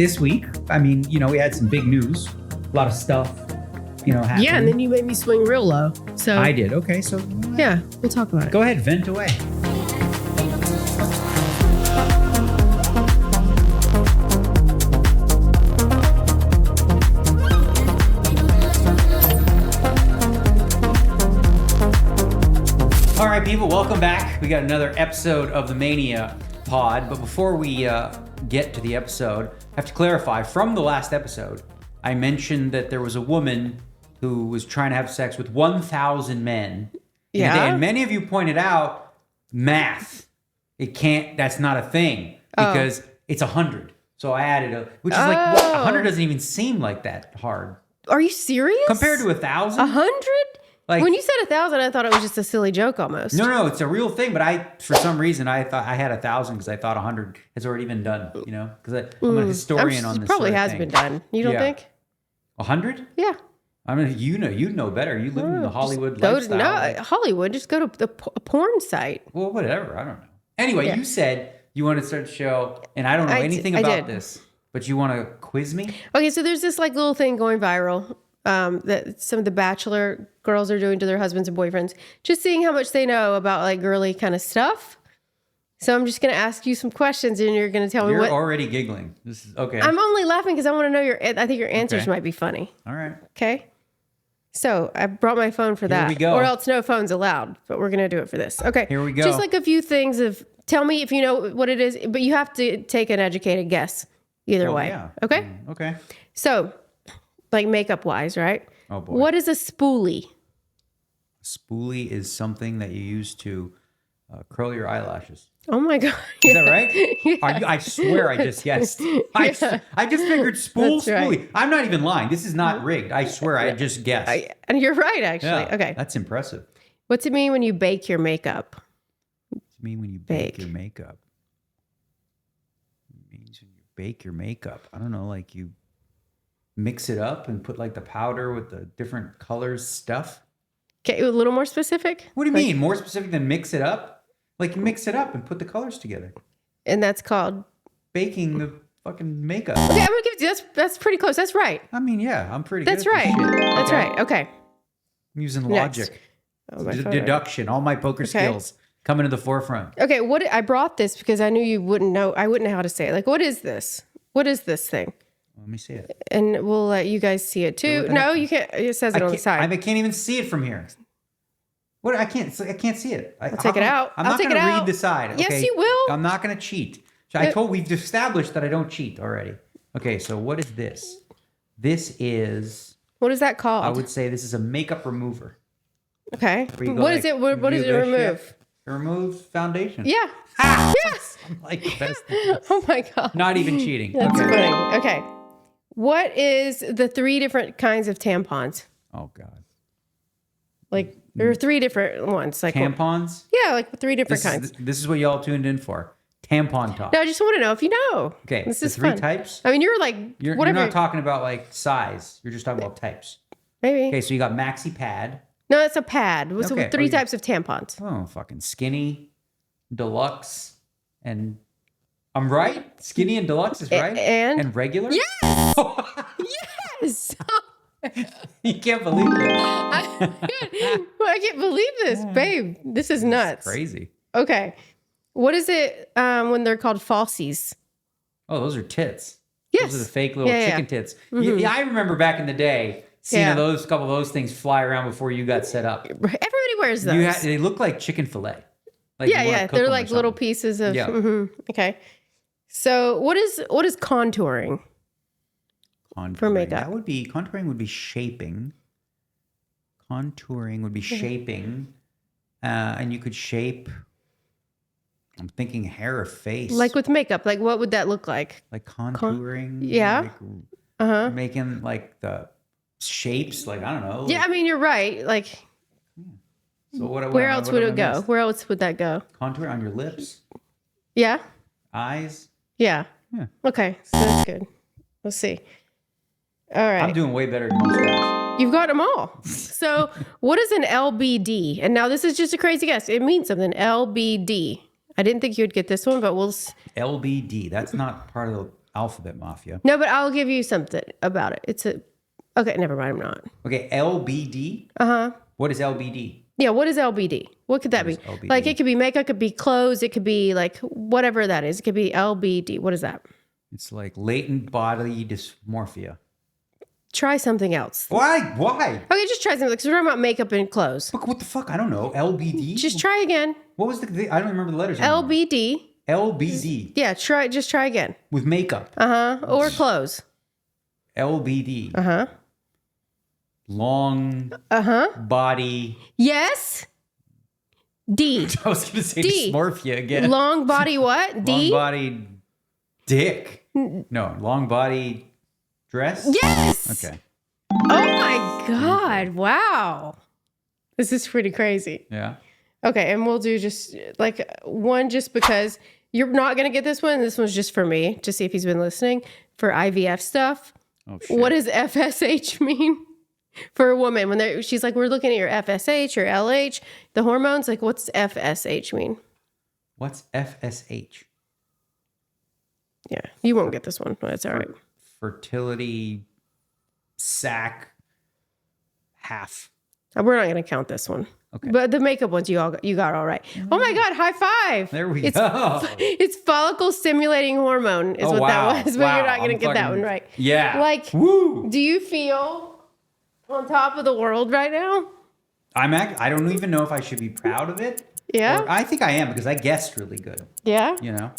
this week, I mean, we had some big news, a lot of stuff, happening. Yeah, and then you made me swing real low. So I did. Okay, so yeah, we'll talk about it. Go ahead, vent away. All right, people, welcome back. We got another episode of the Mania Pod, but before we get to the episode, I have to clarify, from the last episode, I mentioned that there was a woman who was trying to have sex with 1,000 men. Yeah. And many of you pointed out, math. That's not a thing because it's 100. So I added which is 100 doesn't even seem like that hard. Are you serious? Compared to 1,000? 100? Like, when you said 1,000, I thought it was just a silly joke almost. No, it's a real thing. But for some reason, I thought I had 1,000 because I thought 100 has already been done. Because I'm a historian on this. It probably sort of has thing. been done. You don't think? 100? Yeah. I mean, you'd know better. You live in the Hollywood lifestyle. Hollywood. Just go to a porn site. Well, whatever. I don't know. Anyway, You said you wanted to start the show, and I don't know anything about this, but you want to quiz me? Okay, so there's this little thing going viral that some of the Bachelor girls are doing to their husbands and boyfriends, just seeing how much they know about girly kind of stuff. So I'm just going to ask you some questions, and you're going to tell me what. You're already giggling. This is okay. I'm only laughing because I want to know I think your answers might be funny. All right. Okay. So I brought my phone for that. Here we go. Or else no phones allowed, but we're going to do it for this. Okay. Here we go. Just a few things tell me if you know what it is, but you have to take an educated guess either way. Yeah. Okay. Okay. So makeup wise, right? Oh boy. What is a spoolie? A spoolie is something that you use to curl your eyelashes. Oh my God. Is that right? Yeah. I swear I just guessed. I just figured spoolie. Right. I'm not even lying. This is not rigged. I swear I just guessed. And you're right, actually. Yeah, Okay. That's impressive. What's it mean when you bake your makeup? What does it mean when you bake your makeup? It means when you bake your makeup. I don't know, like you mix it up and put the powder with the different colors stuff. Okay, a little more specific? What do you mean? More specific than mix it up? Like you mix it up and put the colors together. And that's called? Baking the fucking makeup. Okay, I'm going to give you, that's pretty close. That's right. I mean, yeah, I'm pretty That's good at right. this shit. That's right. Okay. I'm using logic. Deduction. All my poker skills coming to the forefront. Okay, I brought this because I knew you wouldn't know. I wouldn't know how to say it. What is this? What is this thing? Let me see it. And we'll let you guys see it too. No, you can't. It says it on the side. I can't even see it from here. What? I can't see it. I'll take it out. I'm not going to read the side. Yes, okay? you will. I'm not going to cheat. We've established that I don't cheat already. Okay, so what is this? This is. What is that called? I would say this is a makeup remover. Okay. What is it? What does it remove? It removes foundation. Yeah. Yes. I'm like the best. Oh my God. Not even cheating. That's funny. Okay. What is the 3 different kinds of tampons? Oh God. There are 3 different ones. Tampons? Yeah, 3 different kinds. This is what y'all tuned in for. Tampon talk. No, I just want to know if you know. Okay. This is 3 fun. types? I mean, you're You're not talking about size. You're just talking about types. Maybe. Okay, so you got maxi pad. No, it's a pad. So Okay. 3 types of tampons. Oh, fucking skinny, deluxe, and I'm right? Skinny and deluxe is right? And regular? Yes! Yes! You can't believe this. I can't believe this, babe. This is nuts. Crazy. Okay. What is it when they're called falsies? Oh, those are tits. Yes. Those are the fake little chicken tits. Mm-hmm. Yeah, I remember back in the day seeing couple of those things fly around before you got set up. Everybody wears those. They look like chicken fillet. They're like little pieces of. Yeah. Okay. So what is contouring? For makeup. Contouring would be shaping. Contouring would be shaping. And you could shape, I'm thinking hair or face. Like with makeup, what would that look like? Like contouring. Yeah. Making the shapes, I don't know. Yeah, I mean, you're right. So where else would it go? Where else would that go? Contour on your lips. Yeah. Eyes. Yeah. Okay, so that's good. Let's see. All right. I'm doing way better than most guys. You've got them all. So what is an LBD? And now this is just a crazy guess. It means something. LBD. I didn't think you would get this one, but we'll... LBD. That's not part of the Alphabet Mafia. No, but I'll give you something about it. Okay, never mind. I'm not. Okay, LBD? Uh-huh. What is LBD? Yeah, what is LBD? What could that be? LBD? Like, it could be makeup, it could be clothes, it could be like whatever that is. It could be LBD. What is that? It's like latent body dysmorphia. Try something else. Why? Okay, just try something. Because we're talking about makeup and clothes. What the fuck? I don't know. LBD? Just try again. What was I don't remember the letters anymore. LBD. LBD. Yeah, just try again. With makeup. Uh-huh. Or clothes. LBD. Uh-huh. Long body. Yes. D. I was going to say D. dysmorphia again. Long body what? D? Long body dick. No, long body dress? Yes. Okay. Oh my God. Wow. This is pretty crazy. Yeah. Okay, and we'll do just like one just because you're not going to get this one. This one's just for me to see if he's been listening for IVF stuff. Oh, shit. What does FSH mean for a woman? When she's like, we're looking at your FSH or LH, the hormones. Like, what's FSH mean? What's FSH? Yeah, you won't get this one, but it's all right. Fertility sac half. We're not going to count this one. Okay. But the makeup ones you got all right. Oh my God, high five. There we go. It's follicle stimulating hormone is what that was, but you're not going to get that one right. Yeah. Like, woo. Do you feel on top of the world right now? I don't even know if I should be proud of it. Yeah. I think I am because I guessed really good. Yeah. You know?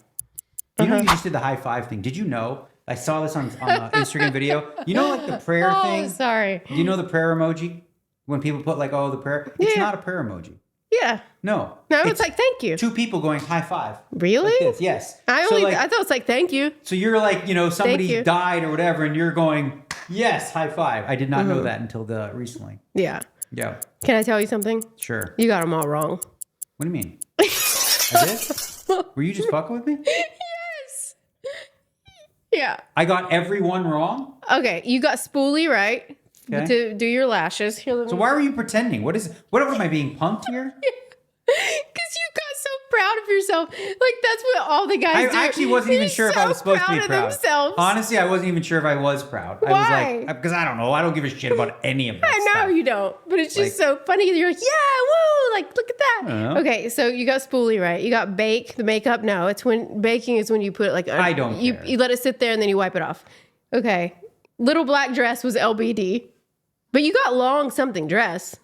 You know, you just did the high five thing. Did you know? I saw this on an Instagram video. You know, like the prayer thing? Oh, sorry. Do you know the prayer emoji? When people put like, oh, the prayer. It's not a prayer emoji. Yeah. No. No, it's like, thank you. Two people going high five. Really? Like this. Yes. I thought it was like, thank you. So you're like, somebody you. died or whatever, and you're going, yes, high five. I did not know that until recently. Yeah. Yeah. Can I tell you something? Sure. You got them all wrong. What do you mean? I did? Were you just fucking with me? Yes. Yeah. I got everyone wrong? Okay. You got spoolie right to do your lashes. Here, So why were you pretending? What am I being punked here? Because you got so proud of yourself. Like, that's what all the guys do. I actually wasn't even sure if I was supposed to be proud. Themselves. Honestly, I wasn't even sure if I was proud. Why? I was like, because I don't know. I don't give a shit about any of that I know stuff. you don't, but it's just so funny. You're like, yeah, woo, like, look at that. Okay, so you got spoolie right. You got bake, the makeup. No, it's when baking is when you put it like, I don't care. You let it sit there and then you wipe it off. Okay, little black dress was LBD, but you got long something dress,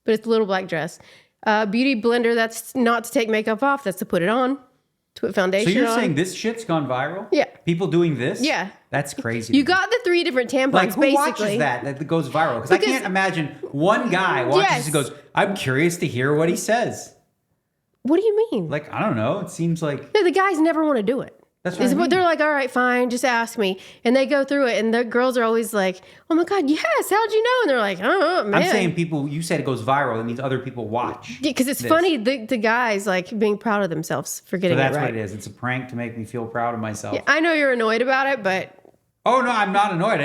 but it's little black dress. Beauty blender, that's not to take makeup off, that's to put it on, to put foundation on. So you're saying this shit's gone viral? Yeah. People doing this? Yeah. That's crazy. You got the 3 different tampons, like, who basically. watches that goes viral? Because I can't imagine one guy watches this and goes, I'm curious to hear what he says. What do you mean? Like, I don't know. It seems like... No, the guys never want to do it. That's what I mean. They're like, all right, fine, just ask me. And they go through it, and the girls are always like, oh my God, yes, how'd you know? And they're like, oh, man. I'm saying you said it goes viral. That means other people watch. Yeah, because it's funny, the guys like being proud of themselves for getting it right. So that's what it is. It's a prank to make me feel proud of myself. Yeah, I know you're annoyed about it, but... Oh, no, I'm not annoyed.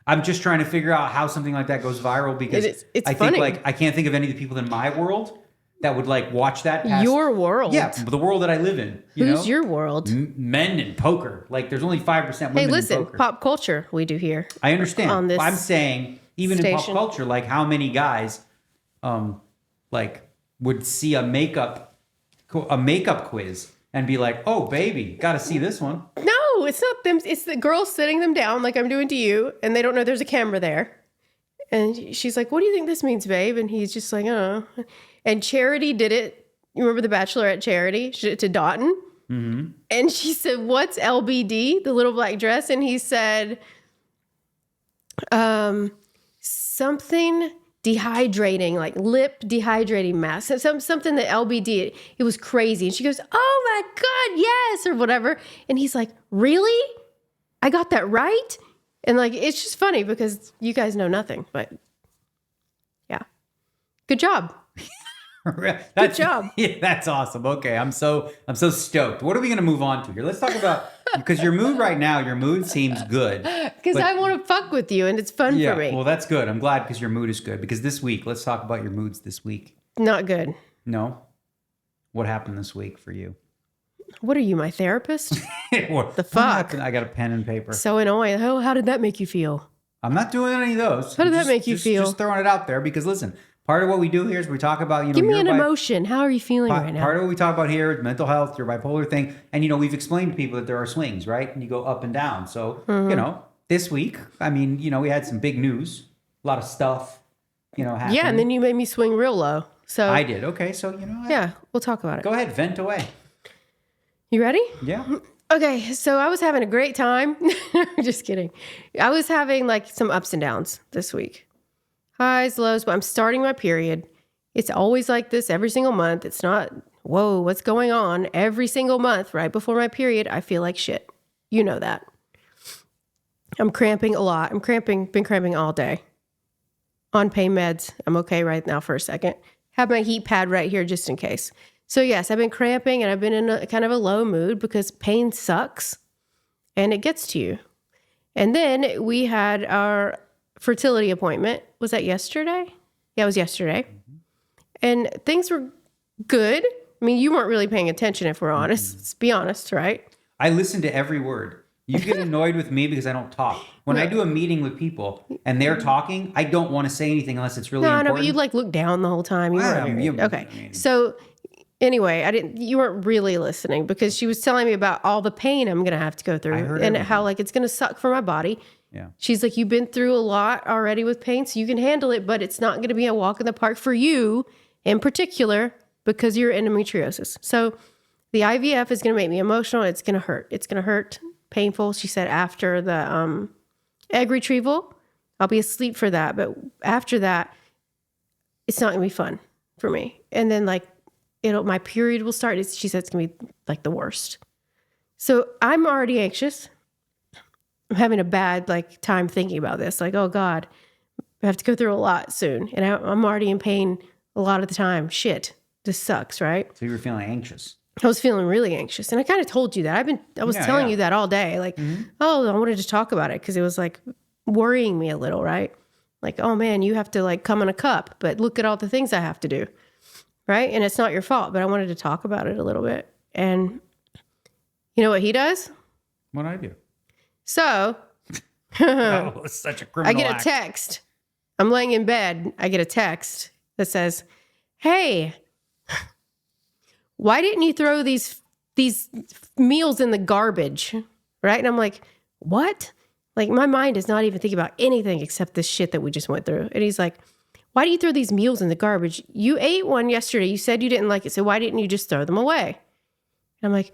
I'm just trying to figure out how something like that goes viral because it's I funny. think I can't think of any of the people in my world that would like watch that. Your world. Yeah, the world that I live in. Who's your world? Men in poker. Like there's only 5% women Hey, listen, in poker. pop culture we do here. I understand. On this I'm saying even in pop culture, like how many guys like would see a makeup quiz and be like, oh baby, gotta see this one. No, it's not them. It's the girl sitting them down like I'm doing to you, and they don't know there's a camera there. And she's like, what do you think this means, babe? And he's just like, oh. And Charity did it. You remember the Bachelorette Charity? She did it to Dotton. Mm-hmm. And she said, what's LBD, the little black dress? And he said, something dehydrating, like lip dehydrating mask. Something that LBD, it was crazy. And she goes, oh my God, yes, or whatever. And he's like, really? I got that right? And like, it's just funny because you guys know nothing, but yeah. Good job. Good job. Yeah, that's awesome. Okay, I'm so stoked. What are we going to move on to here? Let's talk about because your mood seems good. Because I want to fuck with you and it's fun for me. Well, that's good. I'm glad because your mood is good. Because this week, let's talk about your moods this week. Not good. No. What happened this week for you? What are you, my therapist? What the fuck? I got a pen and paper. So annoying. Oh, how did that make you feel? I'm not doing any of those. How did that make you feel? Just throwing it out there because listen, part of what we do here is we talk about, Give me an emotion. How are you feeling right now? Part of what we talk about here is mental health, your bipolar thing. And, we've explained to people that there are swings, right? And you go up and down. So, this week, we had some big news, a lot of stuff, happening. Yeah, and then you made me swing real low. So I did. Okay, so, yeah, we'll talk about it. Go ahead, vent away. You ready? Yeah. Okay, so I was having a great time. Just kidding. I was having some ups and downs this week. Highs, lows, but I'm starting my period. It's always like this every single month. It's not, whoa, what's going on? Every single month, right before my period, I feel like shit. You know that. I'm cramping a lot. Been cramping all day. On pain meds. I'm okay right now for a second. Have my heat pad right here just in case. So yes, I've been cramping and I've been in a kind of a low mood because pain sucks and it gets to you. And then we had our fertility appointment. Was that yesterday? Yeah, it was yesterday. Mm-hmm. And things were good. I mean, you weren't really paying attention if we're honest. Let's be honest, right? I listened to every word. You get annoyed with me because I don't talk. When I do a meeting with people and they're talking, I don't want to say anything unless it's really important. No, but you look down the whole time. Okay. So anyway, you weren't really listening because she was telling me about all the pain I'm going to have to go through and everything. How it's going to suck for my body. Yeah. She's like, you've been through a lot already with pain, so you can handle it, but it's not going to be a walk in the park for you in particular because you're endometriosis. So the IVF is going to make me emotional. It's going to hurt. It's going to hurt. Painful. She said after the egg retrieval, I'll be asleep for that. But after that, it's not going to be fun for me. And then my period will start. She said it's going to be the worst. So I'm already anxious. I'm having a bad time thinking about this. Oh God, I have to go through a lot soon. And I'm already in pain a lot of the time. Shit, this sucks, right? So you were feeling anxious. I was feeling really anxious. And I kind of told you that. I was telling you that all day. Oh, I wanted to talk about it because it was worrying me a little, right? Oh man, you have to come in a cup, but look at all the things I have to do, right? And it's not your fault, but I wanted to talk about it a little bit. And you know what he does? What I do? So, it's such a criminal I get a text. I'm laying in bed. I get a text that says, hey, why didn't you throw these meals in the garbage? Right? And I'm like, what? My mind is not even thinking about anything except this shit that we just went through. And he's like, why do you throw these meals in the garbage? You ate one yesterday. You said you didn't like it. So why didn't you just throw them away? And I'm like,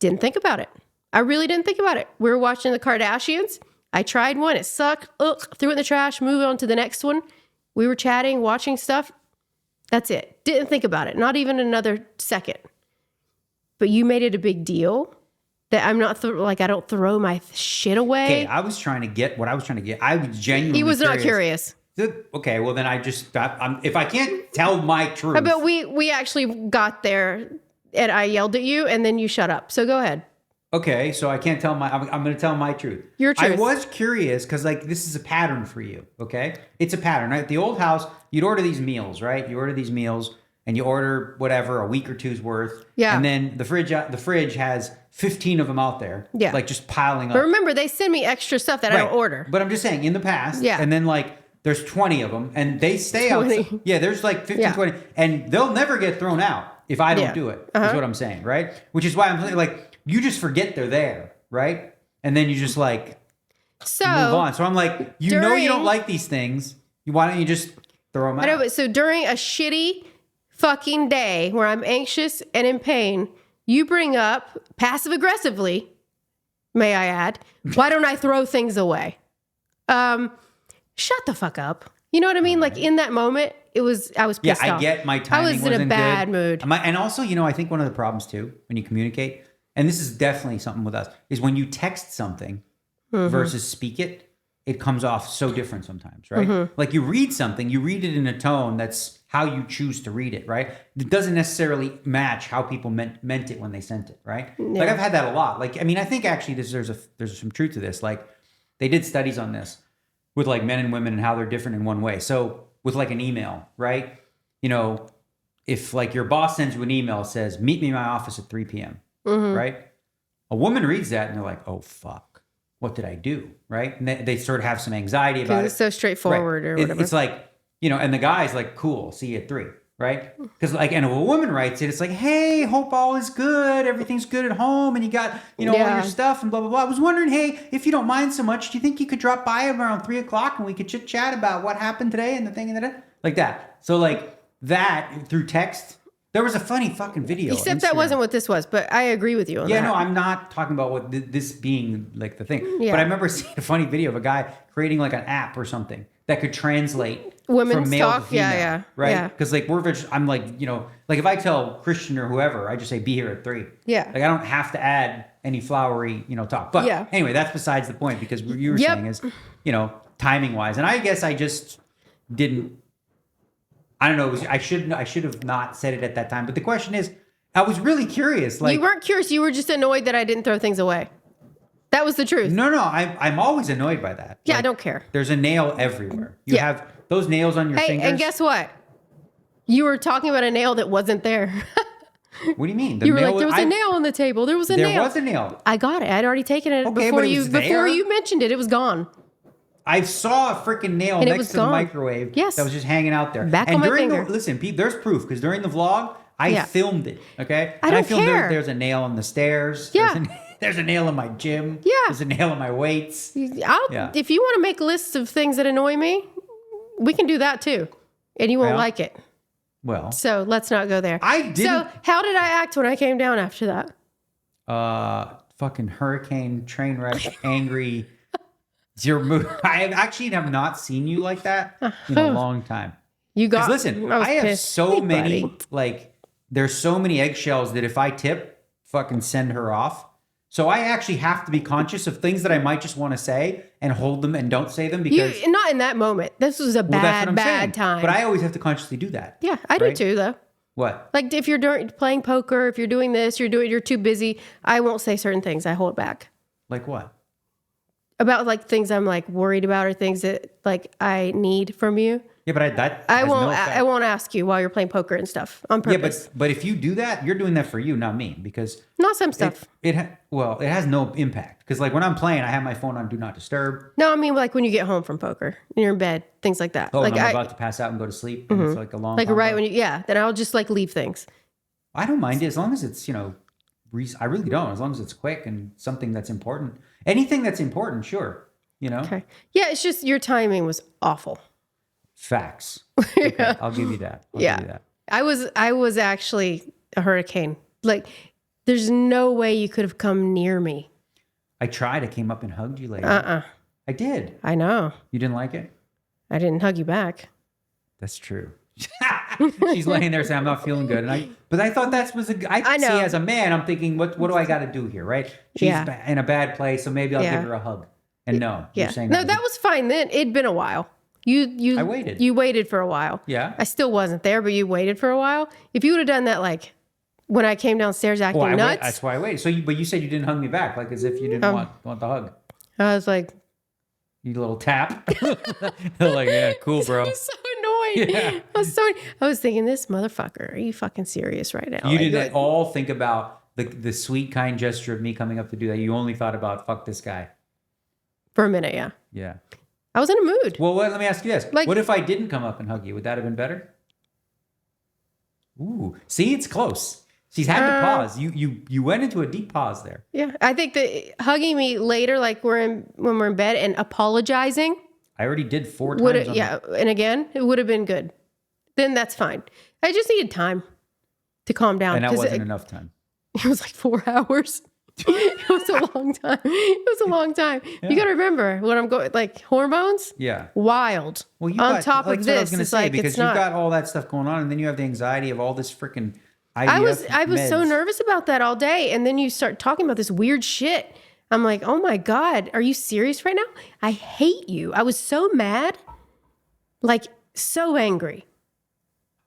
didn't think about it. I really didn't think about it. We were watching the Kardashians. I tried one. It sucked. Threw it in the trash. Move on to the next one. We were chatting, watching stuff. That's it. Didn't think about it. Not even another second. But you made it a big deal that I'm not I don't throw my shit away. Okay, I was trying to get what I was trying to get. I was genuinely He was curious. not curious. Okay, well then if I can't tell my truth. But we actually got there and I yelled at you and then you shut up. So go ahead. Okay, so I can't tell I'm going to tell my truth. Your truth. I was curious because this is a pattern for you, okay? It's a pattern, right? At the old house, you'd order these meals, right? You order these meals and you order whatever, a week or two's worth. Yeah. And then the fridge has 15 of them out there. Yeah. Just piling up. But remember, they send me extra stuff that I don't order. But I'm just saying, in the past, yeah. And then there's 20 of them and they stay out. Yeah, there's 15, 20. And they'll never get thrown out if I don't do it, is what I'm saying, right? Which is why I'm saying, you just forget they're there, right? And then you just move on. So I'm like, you don't like these things. Why don't you just throw them out? I know, but so during a shitty fucking day where I'm anxious and in pain, you bring up passive aggressively, may I add, why don't I throw things away? Shut the fuck up. You know what I mean? In that moment, I was pissed off. Yeah, I get my timing wasn't good. I was in a bad mood. And also, I think one of the problems too, when you communicate, and this is definitely something with us, is when you text something versus speak it, it comes off so different sometimes, right? Mm-hmm. You read something, you read it in a tone that's how you choose to read it, right? It doesn't necessarily match how people meant it when they sent it, right? Yeah. I've had that a lot. I think actually there's some truth to this. They did studies on this with men and women and how they're different in one way. So with an email, right? If your boss sends you an email that says, meet me in my office at 3 p.m., right? A woman reads that and they're like, oh, fuck, what did I do? Right? And they sort of have some anxiety about it. It's so straightforward or whatever. It's like, and the guy's like, cool, see you at 3. Right? Because and if a woman writes it, it's like, hey, hope all is good. Everything's good at home. And you got, all your stuff and blah, blah, blah. I was wondering, hey, if you don't mind so much, do you think you could drop by around 3 o'clock and we could chit chat about what happened today and the thing and that? Like that. So like that through text, there was a funny fucking video. Except that wasn't what this was, but I agree with you on that. Yeah, no, I'm not talking about what this being like the thing. Yeah. But I remember seeing a funny video of a guy creating like an app or something that could translate women's from male talk, to female, yeah, right? yeah. Because like I'm like, like if I tell Christian or whoever, I just say be here at 3. Yeah. Like I don't have to add any flowery, talk. But anyway, that's besides the point because what you were saying is, timing wise, and I guess I just didn't. I don't know. I should have not said it at that time. But the question is, I was really curious. Like you weren't curious. You were just annoyed that I didn't throw things away. That was the truth. No. I'm always annoyed by that. Yeah, like, I don't care. There's a nail everywhere. You have those nails on your fingers. And guess what? You were talking about a nail that wasn't there. What do you mean? You were like, there was a nail on the table. There was a nail. There was a nail. I got it. I'd already taken it before you mentioned it. It was gone. I saw a freaking nail next to the microwave. Yes. That was just hanging out there. Back on my finger. Listen, Pete, there's proof because during the vlog, I filmed it. Okay. I don't filmed care. There's a nail on the stairs. Yeah. There's a nail in my gym. Yeah. There's a nail in my weights. If you want to make lists of things that annoy me, we can do that too. And you won't like it. Well. So let's not go there. I didn't. So how did I act when I came down after that? Fucking hurricane, train wreck, angry. Your mood. I actually have not seen you like that in a long time. You got. Listen, I have so many. Like, there's so many eggshells that if I tip, fucking send her off. So I actually have to be conscious of things that I might just want to say and hold them and don't say them because not in that moment. This was a bad time. But I always have to consciously do that. Yeah, I do too, though. What? Like if you're playing poker, if you're doing this, you're too busy. I won't say certain things. I hold back. Like what? About like things I'm like worried about or things that like I need from you. Yeah, but I won't ask you while you're playing poker and stuff on purpose. Yeah, but if you do that, you're doing that for you, not me, because not some stuff. It has no impact because like when I'm playing, I have my phone on do not disturb. No, I mean like when you get home from poker and you're in bed, things like that. Oh, like and I'm about to pass out and go to sleep. And it's like a long like combo. Right when then I'll just like leave things. I don't mind it as long as it's I really don't, as long as it's quick and something that's important. Anything that's important, sure. Okay. Yeah, it's just your timing was awful. Facts. Okay, I'll give you that. I'll give you that. I was actually a hurricane. Like, there's no way you could have come near me. I tried. I came up and hugged you later. I did. I know. You didn't like it? I didn't hug you back. That's true. She's laying there saying, I'm not feeling good. But I thought that was I know. See, as a man, I'm thinking, what do I got to do here, right? She's in a bad place, so maybe I'll give her a hug. And you're saying that was fine then. It'd been a while. I waited. You waited for a while. Yeah. I still wasn't there, but you waited for a while. If you would have done that, like when I came downstairs acting nuts. That's why I waited. So, but you said you didn't hug me back, like as if you didn't want the hug. I was like, you little tap. Like, yeah, cool, bro. I'm so annoyed. Yeah. I was thinking, this motherfucker. Are you fucking serious right now? You didn't at all think about the sweet, kind gesture of me coming up to do that. You only thought about fuck this guy. For a minute, yeah. Yeah. I was in a mood. Well, let me ask you this. Like, what if I didn't come up and hug you? Would that have been better? Ooh. See, it's close. She's had to pause. You went into a deep pause there. Yeah. I think that hugging me later, like when we're in bed and apologizing. I already did 4 times. And again, it would have been good. Then that's fine. I just needed time to calm down. And that wasn't enough time. It was like 4 hours. It was a long time. Yeah. You got to remember when I'm going, like hormones. Yeah. Wild. Well, on top of this, I was going to say, because you've got all that stuff going on, and then you have the anxiety of all this freaking IVF I was so nervous about that all day, and then you start talking about this weird shit. I'm like, oh my God, are you serious right now? I hate you. I was so mad, like so angry,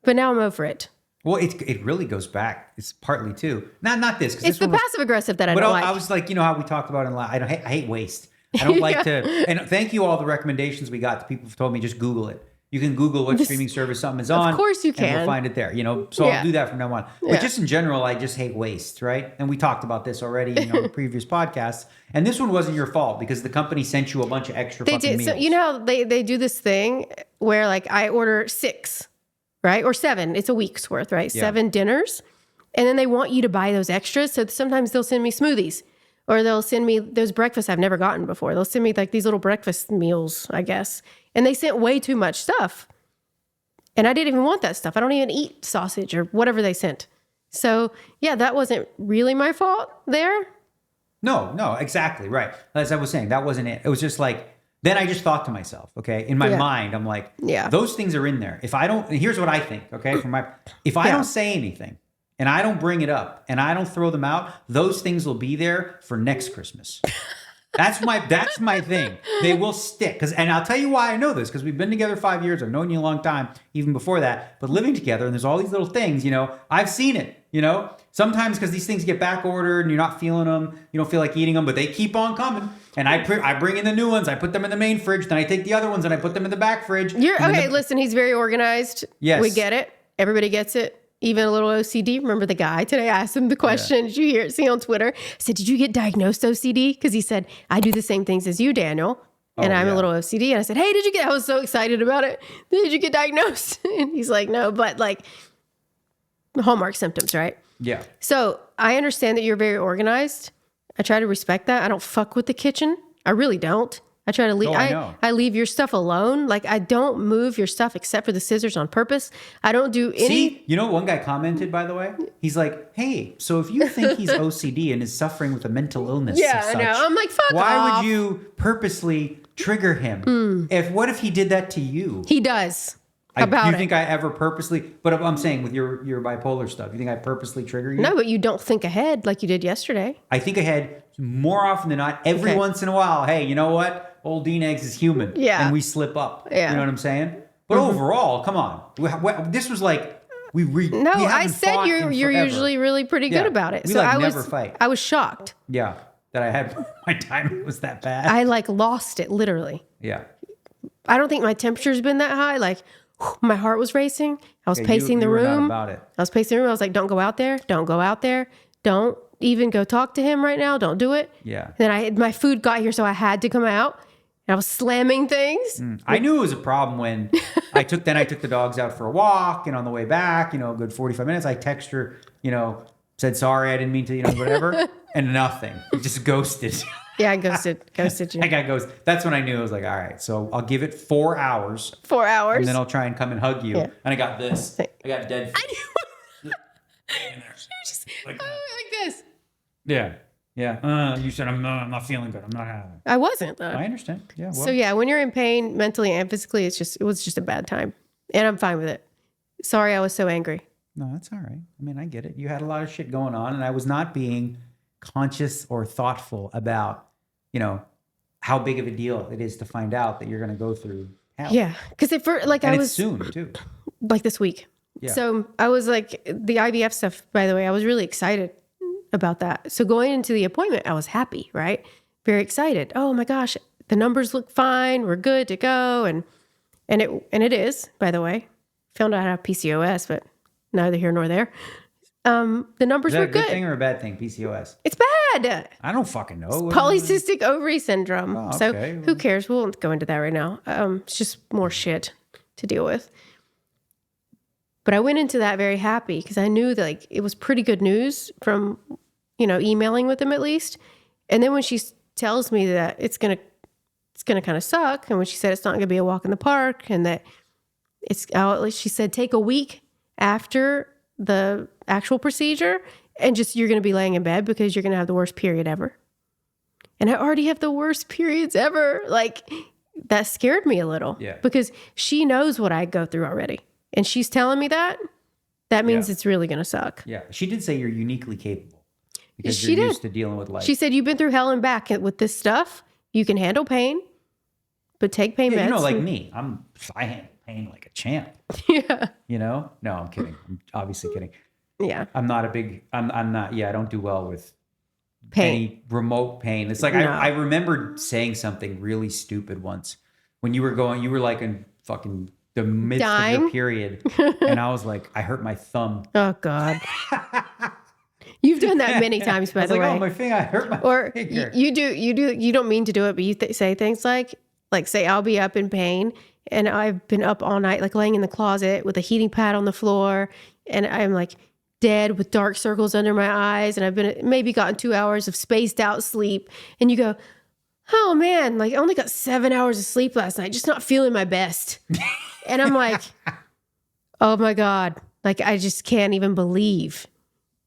but now I'm over it. Well, it really goes back. It's partly too not this. It's the passive aggressive that I don't like. I was like, how we talked about it. I hate waste. I don't like to. And thank you all the recommendations we got. The people have told me just Google it. You can Google what streaming service something is on. Of course you And we'll can. find it there, So I'll do that from now on. But Yeah. just in general, I just hate waste, right? And we talked about this already, in previous podcasts. And this one wasn't your fault because the company sent you a bunch of extra fucking meals. So you know how they do this thing where like I order 6, right? Or 7. It's a week's worth, right? Yeah. 7 dinners. And then they want you to buy those extras. So sometimes they'll send me smoothies or they'll send me those breakfasts I've never gotten before. They'll send me like these little breakfast meals, I guess. And they sent way too much stuff. And I didn't even want that stuff. I don't even eat sausage or whatever they sent. So yeah, that wasn't really my fault there. No, exactly. Right. As I was saying, that wasn't it. It was just like, then I just thought to myself, okay, in my mind, I'm like, those things are in there. If I don't, here's what I think, okay, if I don't say anything and I don't bring it up and I don't throw them out, those things will be there for next Christmas. That's my thing. They will stick. And I'll tell you why I know this, because we've been together 5 years. I've known you a long time, even before that. But living together, and there's all these little things, I've seen it, Sometimes because these things get back ordered and you're not feeling them, you don't feel like eating them, but they keep on coming. And I bring in the new ones, I put them in the main fridge, then I take the other ones and I put them in the back fridge. Listen, he's very organized. Yes. We get it. Everybody gets it. Even a little OCD. Remember the guy today? I asked him the question. Did you see on Twitter? I said, did you get diagnosed OCD? Because he said, I do the same things as you, Daniel. And I'm a little OCD. And I said, hey, I was so excited about it. Did you get diagnosed? And he's like, no, but like Hallmark symptoms, right? Yeah. So I understand that you're very organized. I try to respect that. I don't fuck with the kitchen. I really don't. I try to leave. I leave your stuff alone. Like I don't move your stuff except for the scissors on purpose. I don't do any. See, one guy commented, by the way. He's like, "Hey, so if you think he's OCD and is suffering with a mental illness, I know. I'm like, fuck why off. would you purposely trigger him? What if he did that to you? He does. Do you think I ever purposely? But I'm saying with your bipolar stuff, you think I purposely trigger you? No, but you don't think ahead like you did yesterday. I think ahead more often than not. Every once in a while, hey, you know what? Old DNegs is human. Yeah. And we slip up. Yeah. You know what I'm saying? But overall, come on. This was like, I said you're usually really pretty good about it. We so never fight. I was shocked. Yeah. That I had my time was that bad. I lost it literally. Yeah. I don't think my temperature's been that high. Like my heart was racing. I was pacing the room. Were not about it. I was pacing the room. I was like, don't go out there. Don't go out there. Don't even go talk to him right now. Don't do it. Yeah. And then my food got here, so I had to come out. And I was slamming things. I knew it was a problem when I took the dogs out for a walk, and on the way back, a good 45 minutes, I text her, said sorry, I didn't mean to, whatever, and nothing. It just ghosted. Yeah, I ghosted you. I got ghosted. That's when I knew. I was like, all right, so I'll give it 4 hours. 4 hours. And then I'll try and come and hug you. Yeah. And I got this. I got dead. Like this. Yeah. Yeah. You said I'm not feeling good. I'm not having it. I wasn't though. I understand. Yeah. Well. So yeah, when you're in pain mentally and physically, it was just a bad time. And I'm fine with it. Sorry I was so angry. No, that's all right. I mean, I get it. You had a lot of shit going on, and I was not being conscious or thoughtful about, how big of a deal it is to find out that you're going to go through hell. Yeah. Because it's soon too. Like this week. Yeah. So I was like, the IVF stuff, by the way, I was really excited about that. So going into the appointment, I was happy, right? Very excited. Oh my gosh, the numbers look fine. We're good to go. And it is, by the way. Found out I have PCOS, but neither here nor there. The numbers were good. Is that a good thing or a bad thing, PCOS? It's bad. I don't fucking know. It's polycystic ovary syndrome. Oh, okay. So who cares? We won't go into that right now. It's just more shit to deal with. But I went into that very happy because I knew that it was pretty good news from, emailing with them at least. And then when she tells me that it's gonna kind of suck, and when she said it's not gonna be a walk in the park, and that she said take a week after the actual procedure, and just you're gonna be laying in bed because you're gonna have the worst period ever. And I already have the worst periods ever. That scared me a little. Yeah. Because she knows what I go through already. And she's telling me that means it's really going to suck. Yeah. She did say you're uniquely capable because you're used to dealing with life. She said, you've been through hell and back with this stuff. You can handle pain, but take pain meds. Like me, I handle pain like a champ. Yeah. No, I'm kidding. I'm obviously kidding. Yeah. I'm not I don't do well with pain. Any remote pain. It's like, No. I remember saying something really stupid once when you were like in fucking the midst of your period. And I was like, I hurt my thumb. Oh God. You've done that many times, by the way. Oh, my finger, I hurt my finger. You don't mean to do it, but you say things like say, I'll be up in pain and I've been up all night, like laying in the closet with a heating pad on the floor. And I'm like dead with dark circles under my eyes. And I've been maybe gotten 2 hours of spaced out sleep. And you go, oh man, like I only got 7 hours of sleep last night, just not feeling my best. And I'm like, oh my God, like I just can't even believe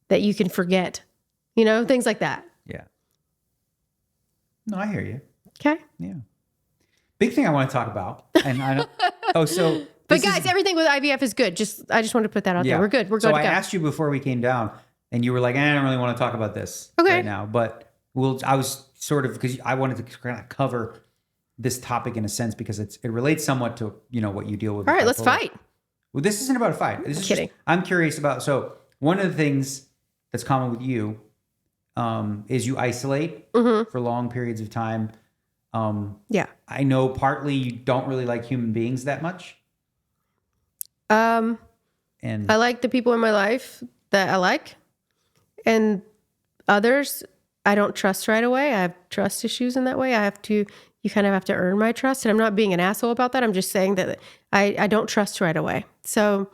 that you can forget, things like that. Yeah. No, I hear you. Okay. Yeah. Big thing I want to talk about. And I don't, but guys, everything with IVF is good. I just want to put that out there. We're good. We're good. So I asked you before we came down and you were like, I don't really want to talk about this right now, but I was sort of, because I wanted to kind of cover this topic in a sense because it relates somewhat to, what you deal with. All right, let's fight. Well, this isn't about a fight. This is kidding. I'm curious about, so one of the things that's common with you is you isolate for long periods of time. Yeah. I know partly you don't really like human beings that much. And I like the people in my life that I like, and others I don't trust right away. I have trust issues in that way. You kind of have to earn my trust, and I'm not being an asshole about that. I'm just saying that I don't trust right away. So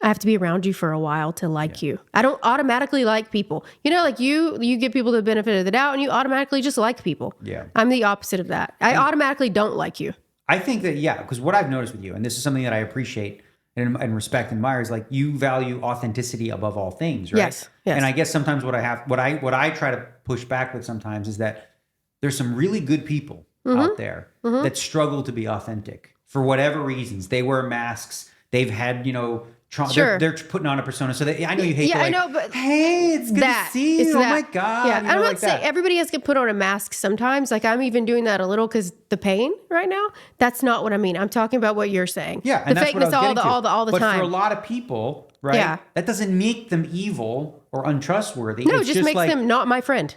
I have to be around you for a while to like you. I don't automatically like people. Like you give people the benefit of the doubt and you automatically just like people. Yeah. I'm the opposite of that. I automatically don't like you. I think that, because what I've noticed with you, and this is something that I appreciate and respect and admire, is like you value authenticity above all things, right? Yes. And I guess sometimes what I try to push back with sometimes is that there's some really good people out there that struggle to be authentic for whatever reasons. They wear masks. They've had, trauma. Sure. They're putting on a persona. So I know you hate. Yeah, I know, but hey, it's good to see you. Oh my God. Yeah, I'm not saying everybody has to put on a mask sometimes. Like I'm even doing that a little because the pain right now. That's not what I mean. I'm talking about what you're saying. Yeah, and the that's fakeness what I was all the but time. But for a lot of people, right? Yeah. That doesn't make them evil or untrustworthy. No, it's it just makes them not my friend.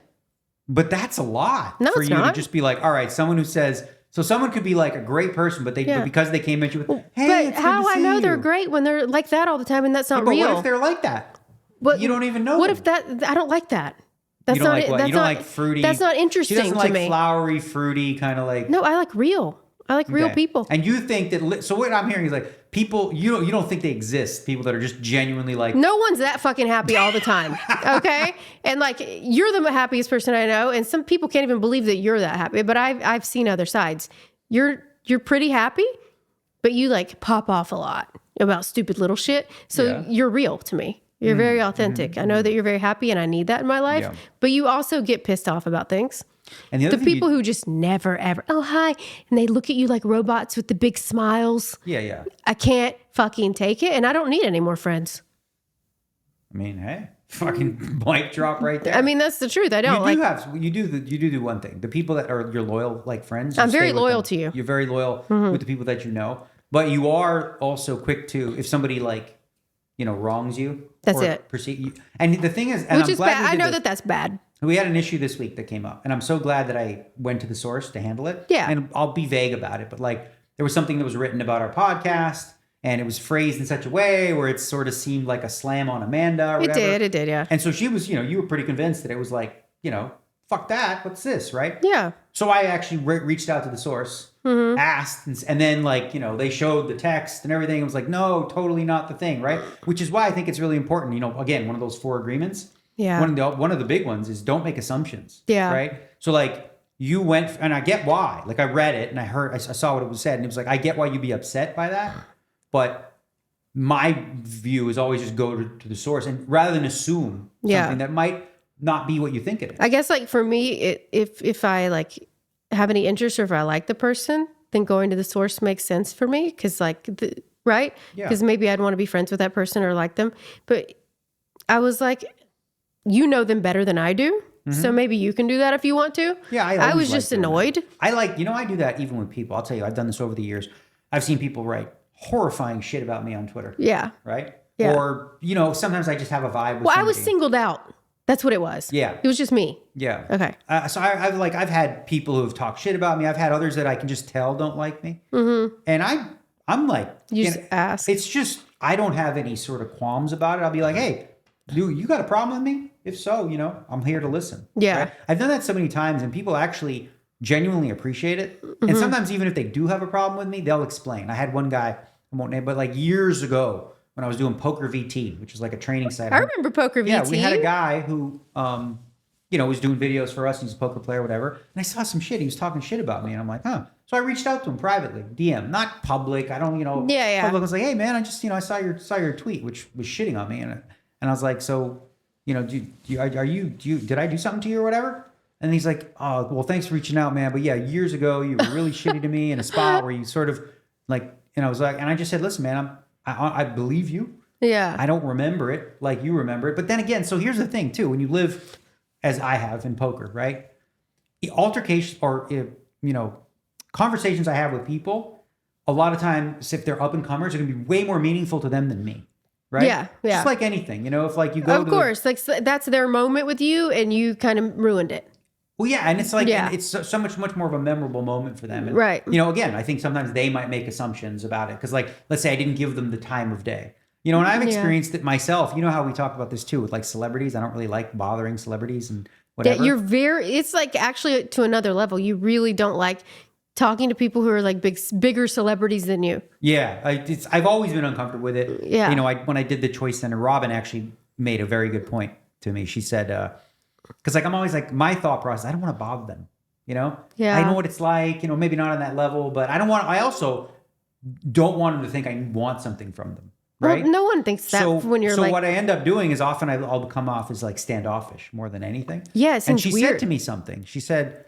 But that's a lot No, for it's you not. to just be like, all right, someone who says. So someone could be like a great person, but but because they came at you with, hey, but it's how good to I see know you. they're great when they're like that all the time, and that's not but real. What if they're like that? But you don't even know. What them. if that? I don't like that. That's you don't not like it. what? That's You don't not, like fruity. That's not interesting she doesn't to like me. Flowery, fruity, kind of like. No, I like real. I like real people. And you think that? So what I'm hearing is like people. You don't think they exist. People that are just genuinely like. No one's that fucking happy all the time. Okay, and like you're the happiest person I know, and some people can't even believe that you're that happy. But I've seen other sides. You're pretty happy, but you like pop off a lot about stupid little shit. So you're real to me. You're very authentic. I know that you're very happy and I need that in my life, but you also get pissed off about things. And the people who just never, ever, oh, hi. And they look at you like robots with the big smiles. Yeah. I can't fucking take it. And I don't need any more friends. I mean, hey, fucking mic drop right there. I mean, that's the truth. I don't You do one thing. The people that are your loyal, like friends. I'm very loyal to you. You're very loyal with the people that you know, but you are also quick to, if somebody wrongs you. That's it. And the thing is, and which is bad. I know that's bad. We had an issue this week that came up, and I'm so glad that I went to the source to handle it. Yeah. And I'll be vague about it, but like there was something that was written about our podcast, and it was phrased in such a way where it sort of seemed like a slam on Amanda or whatever. It did, yeah. And so she was, you were pretty convinced that it was like, fuck that, what's this, right? Yeah. So I actually reached out to the source, asked, and then they showed the text and everything. It was like, no, totally not the thing, right? Which is why I think it's really important, again, one of those 4 agreements. Yeah. One of the big ones is don't make assumptions. Yeah. Right. So you went, and I get why. Like I read it and I saw what it was said, and it was like, I get why you'd be upset by that, but my view is always just go to the source, and rather than assume something that might not be what you think it is. I guess for me, if I have any interest or if I like the person, then going to the source makes sense for me because right? Because maybe I'd want to be friends with that person or like them, but I was like. You know them better than I do. So maybe you can do that if you want to. Yeah, I was just annoyed. I do that even with people. I'll tell you, I've done this over the years. I've seen people write horrifying shit about me on Twitter. Yeah. Right? Yeah. Or, sometimes I just have a vibe with somebody. I was singled out. That's what it was. Yeah. It was just me. Yeah. Okay. So I've had people who have talked shit about me. I've had others that I can just tell don't like me. Mm-hmm. And I'm like, you just ask. It's just, I don't have any sort of qualms about it. I'll be like, hey, you got a problem with me? If so, I'm here to listen. Yeah. Right? I've done that so many times and people actually genuinely appreciate it. Mm-hmm. And sometimes even if they do have a problem with me, they'll explain. I had one guy, I won't name, but like years ago when I was doing Poker VT, which is like a training site. I remember Poker VT. Yeah, we had a guy who, was doing videos for us. He's a poker player, whatever. And I saw some shit. He was talking shit about me. And I'm like, huh. So I reached out to him privately, DM, not public. I don't, Yeah. Public. I was like, hey man, I just, I saw your tweet, which was shitting on me. And I was like, so, did I do something to you or whatever? And he's like, oh, well, thanks for reaching out, man. But yeah, years ago, you were really shitty to me in a spot where you sort of like, and I was like, and I just said, listen, man, I believe you. Yeah. I don't remember it like you remember it. But then again, so here's the thing too, when you live as I have in poker, right? The altercations or, conversations I have with people, a lot of times, if they're up and comers, are going to be way more meaningful to them than me. Right? Yeah. Just like anything, if like you go of course, like that's their moment with you and you kind of ruined it. Well, yeah, and it's like it's so much more of a memorable moment for them. And, right. Again, I think sometimes they might make assumptions about it because, like, let's say I didn't give them the time of day. And I've experienced it myself. You know how we talk about this too with like celebrities. I don't really like bothering celebrities and whatever. Yeah, it's like actually to another level. You really don't like talking to people who are like bigger celebrities than you. Yeah, I've always been uncomfortable with it. Yeah. When I did the Choice Center, Robin actually made a very good point to me. She said, because like I'm always like, my thought process, I don't want to bother them. Yeah. I know what it's like. Maybe not on that level, but I also don't want them to think I want something from them. Right? Well, no one thinks that when you're like. So what I end up doing is often I'll come off as like standoffish more than anything. Yeah, it seems and she weird. said to me something. She said,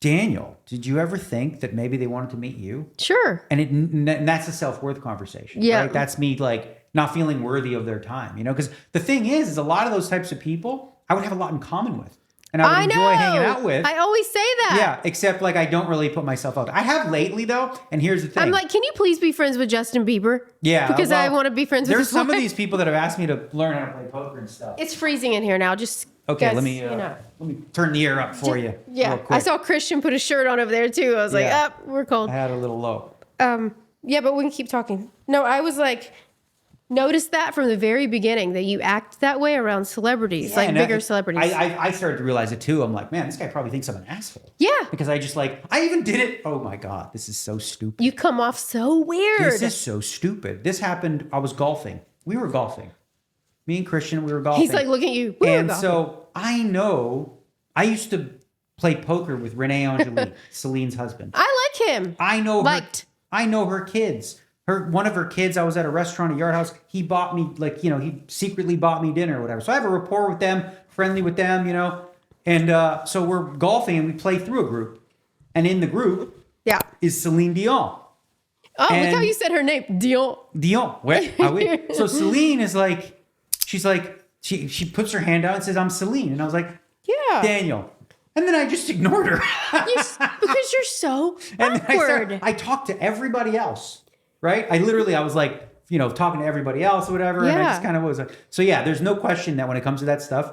Daniel, did you ever think that maybe they wanted to meet you? Sure. And that's a self-worth conversation. Yeah. Right? That's me like not feeling worthy of their time, because the thing is a lot of those types of people I would have a lot in common with. And I would enjoy hanging out with. I always say that. Yeah, except like I don't really put myself out. I have lately though, and here's the thing. I'm like, can you please be friends with Justin Bieber? Yeah. Because I want to be friends with There's his some wife. of these people that have asked me to learn how to play poker and stuff. It's freezing in here now. Just okay, guys, let me turn the air up for you. Yeah. Real quick. I saw Christian put a shirt on over there too. I was like, we're cold. I had a little low. Yeah, but we can keep talking. No, I was like, noticed that from the very beginning that you act that way around celebrities, like bigger celebrities. I started to realize it too. I'm like, man, this guy probably thinks I'm an asshole. Yeah. Because I even did it. Oh my God, this is so stupid. You come off so weird. This is so stupid. This happened. I was golfing. We were golfing. Me and Christian, we were golfing. He's like, looking at you. And so I know, I used to play poker with Renee Angelique, Celine's husband. I like him. I know her kids. One of her kids, I was at a restaurant at Yard House. He bought me, he secretly bought me dinner or whatever. So I have a rapport with them, friendly with them, And so we're golfing and we play through a group. And in the group is Celine Dion. Oh, look how you said her name. Dion. Wait. So Celine is like, she's like, she puts her hand out and says, I'm Celine. And I was like, yeah, Daniel. And then I just ignored her. Because you're so awkward. I talked to everybody else. Right? I was like, talking to everybody else or whatever. Yeah. And I just kind of was like, so yeah, there's no question that when it comes to that stuff,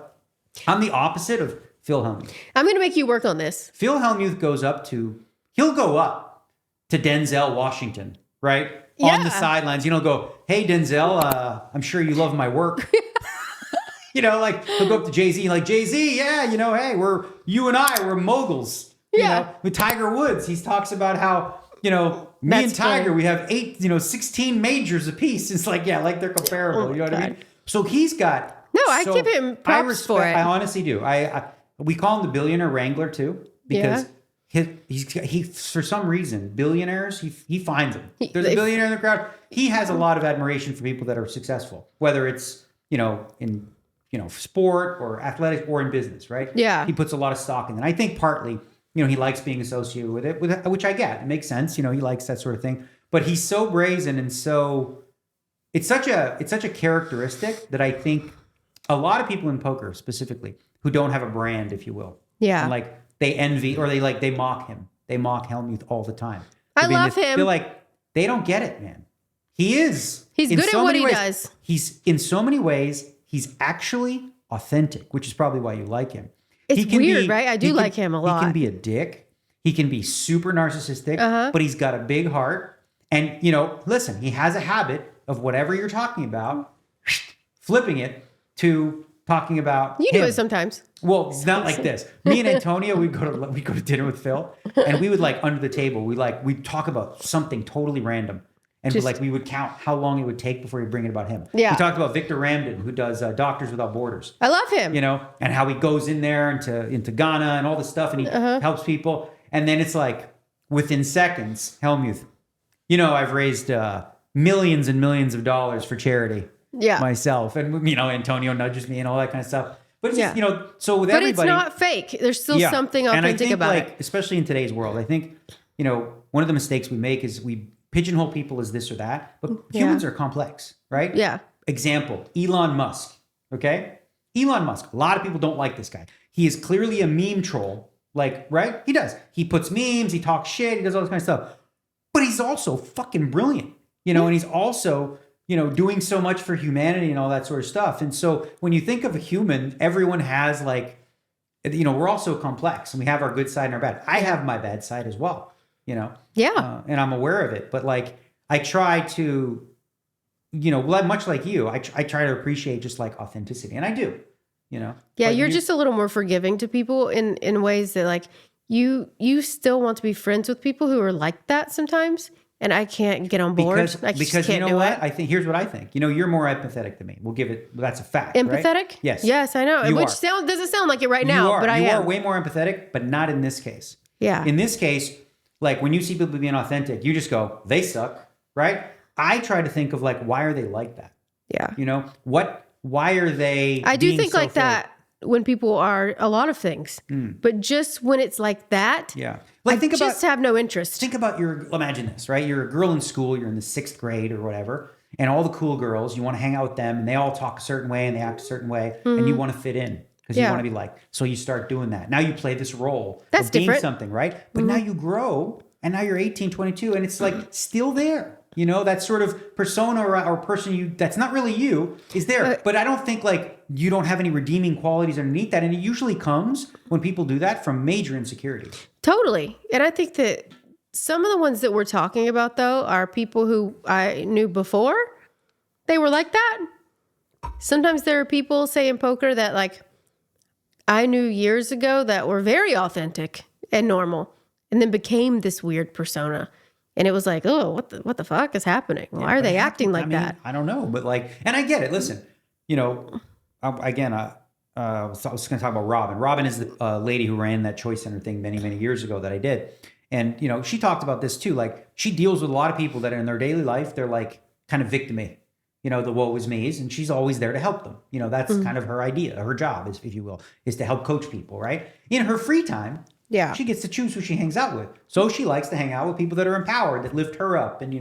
I'm the opposite of Phil Hellmuth. I'm going to make you work on this. Phil Hellmuth he'll go up to Denzel Washington, right? Yeah. On the sidelines, go, hey, Denzel, I'm sure you love my work. Like he'll go up to Jay-Z, like, Jay-Z, yeah, hey, you and I, we're moguls. With Tiger Woods, he talks about how, me and Tiger, we have 16 majors apiece. It's like, yeah, like they're comparable. You know what I mean? So he's got. No, I give him props for it. I honestly do. We call him the billionaire wrangler too, because he for some reason, billionaires, he finds them. There's a billionaire in the crowd. He has a lot of admiration for people that are successful, whether it's, in, sport or athletics or in business, right? Yeah. He puts a lot of stock in it. I think partly, he likes being associated with it, which I get. It makes sense. He likes that sort of thing. But he's so brazen and so it's such a characteristic that I think a lot of people in poker specifically who don't have a brand, if you will. Yeah. And they envy or they mock him. They mock Hellmuth all the time. I love him. They're like, they don't get it, man. He is. He's good at what he does. He's in so many ways, he's actually authentic, which is probably why you like him. It's weird, right? I do like him a lot. He can be a dick. He can be super narcissistic, but he's got a big heart. And, listen, he has a habit of whatever you're talking about, flipping it to talking about You him. do it sometimes. Well, it's not like this. Me and Antonio, we'd go to dinner with Phil, and we would under the table, we'd talk about something totally random. And we would count how long it would take before we bring it about him. Yeah. We talked about Victor Ramden, who does Doctors Without Borders. I love him. And how he goes in there into Ghana and all this stuff, and he helps people. And then it's within seconds, Helmuth, I've raised millions and millions of dollars for charity myself. And, Antonio nudges me and all that kind of stuff. But it's just, so with everybody. But it's not fake. There's still something authentic about it. Especially in today's world, I think, one of the mistakes we make is we pigeonhole people as this or that, but humans are complex, right? Yeah. Example, Elon Musk, okay? Elon Musk, a lot of people don't like this guy. He is clearly a meme troll, right? He does. He puts memes, he talks shit, he does all this kind of stuff. But he's also fucking brilliant, and he's also, doing so much for humanity and all that sort of stuff. And so when you think of a human, everyone has we're also complex and we have our good side and our bad. I have my bad side as well. And I'm aware of it, but I try to, much like you, I try to appreciate just authenticity, and I do, Yeah, but you're just a little more forgiving to people in ways that you still want to be friends with people who are like that sometimes, and I can't get on board. Because you know what? I think here's what I think. You're more empathetic than me. We'll give it. That's a fact. Empathetic? Right? Yes. Yes, I know. Which doesn't sound like it right now, but I am. You are way more empathetic, but not in this case. Yeah. In this case. When you see people being authentic, you just go, they suck, right? I try to think of why are they like that? Yeah. Why are they I do think so like that when people are a lot of things, but just when it's like that, just have no interest. Think about imagine this, right? You're a girl in school, you're in the 6th grade or whatever, and all the cool girls, you want to hang out with them and they all talk a certain way and they act a certain way and you want to fit in. Because you want to be so you start doing that. Now you play this role of being different. Something, right? But now you grow, and now you're 18, 22, and it's still there. That sort of persona or person that's not really you is there. But I don't think you don't have any redeeming qualities underneath that. And it usually comes when people do that from major insecurity. Totally. And I think that some of the ones that we're talking about, though, are people who I knew before. They were like that. Sometimes there are people, say in poker, that I knew years ago that were very authentic and normal, and then became this weird persona. And it was oh, what the fuck is happening? Why are they acting like that? I don't know, but and I get it. Listen, I was going to talk about Robin. Robin is the lady who ran that Choice Center thing many, many years ago that I did. And, she talked about this too. She deals with a lot of people that in their daily life, they're kind of victim-y. The woe is me's, and she's always there to help them. That's kind of her idea, her job, if you will, is to help coach people, right? In her free time, she gets to choose who she hangs out with. So she likes to hang out with people that are empowered, that lift her up, and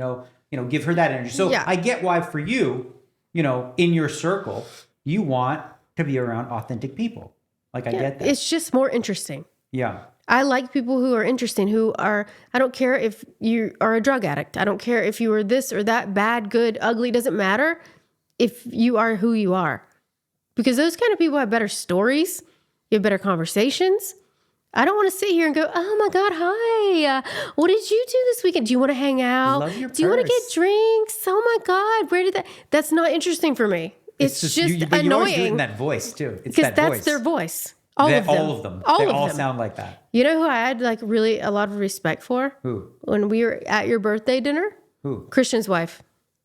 give her that energy. So I get why for you, in your circle, you want to be around authentic people. I get that. It's just more interesting. Yeah. I like people who are interesting, I don't care if you are a drug addict. I don't care if you are this or that, bad, good, ugly, doesn't matter if you are who you are. Because those kind of people have better stories, you have better conversations. I don't want to sit here and go, oh my God, hi. What did you do this weekend? Do you want to hang out? Love your Do you want to get drinks? Oh my God, where did that? That's not interesting for me. It's just annoying. But you always do it in that voice too. Because that's their voice. All of them. They all sound like that. You know who I had really a lot of respect for? Who? When we were at your birthday dinner? Who? Christian's wife,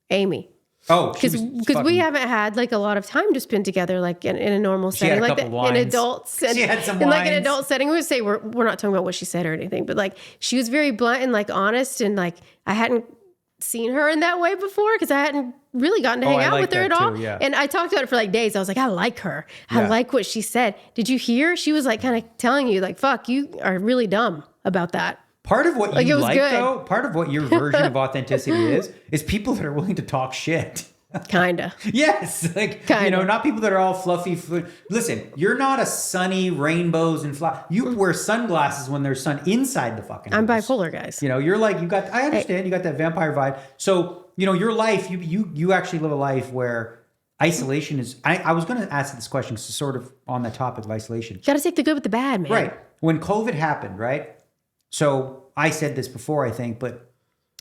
Amy. Oh, because we haven't had a lot of time to spend together in a normal setting, in adults. And, she had some in wines. An adult setting. We would say we're not talking about what she said or anything, but she was very blunt and honest, and I hadn't seen her in that way before because I hadn't really gotten to hang out with her at all. Too, yeah. And I talked about it for days. I was I like her. I like what she said. Did you hear? She was kind of telling you fuck, you are really dumb about that. Part of what you though, part of what your version of authenticity is people that are willing to talk shit. Kinda. Yes. Not people that are all fluffy. Listen, you're not a sunny rainbows and flowers. You wear sunglasses when there's sun inside the fucking house. I'm bipolar, guys. You're I understand, you got that vampire vibe. So, your life, you actually live a life where isolation is, I was going to ask this question because it's sort of on the topic of isolation. You got to take the good with the bad, man. Right. When COVID happened, right? So I said this before, I think, but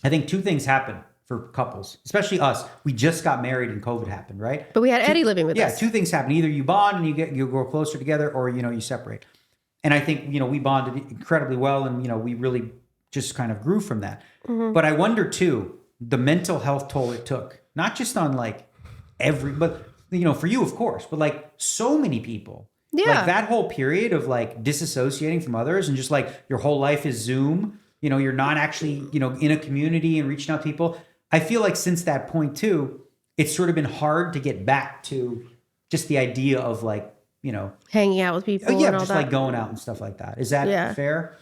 I think two things happen for couples, especially us. We just got married and COVID happened, right? But we had Eddie living with us. Yeah, two things happen. Either you bond and you grow closer together, or, you separate. And I think, we bonded incredibly well, and, we really just kind of grew from that. Mm-hmm. But I wonder too, the mental health toll it took, not just on like but for you, of course, but like so many people. Yeah. Like that whole period of like disassociating from others and just like your whole life is Zoom, you're not actually, in a community and reaching out to people. I feel like since that point too, it's sort of been hard to get back to just the idea of like, hanging out with people. Yeah, and all just that. like going out and stuff like that. Is that fair?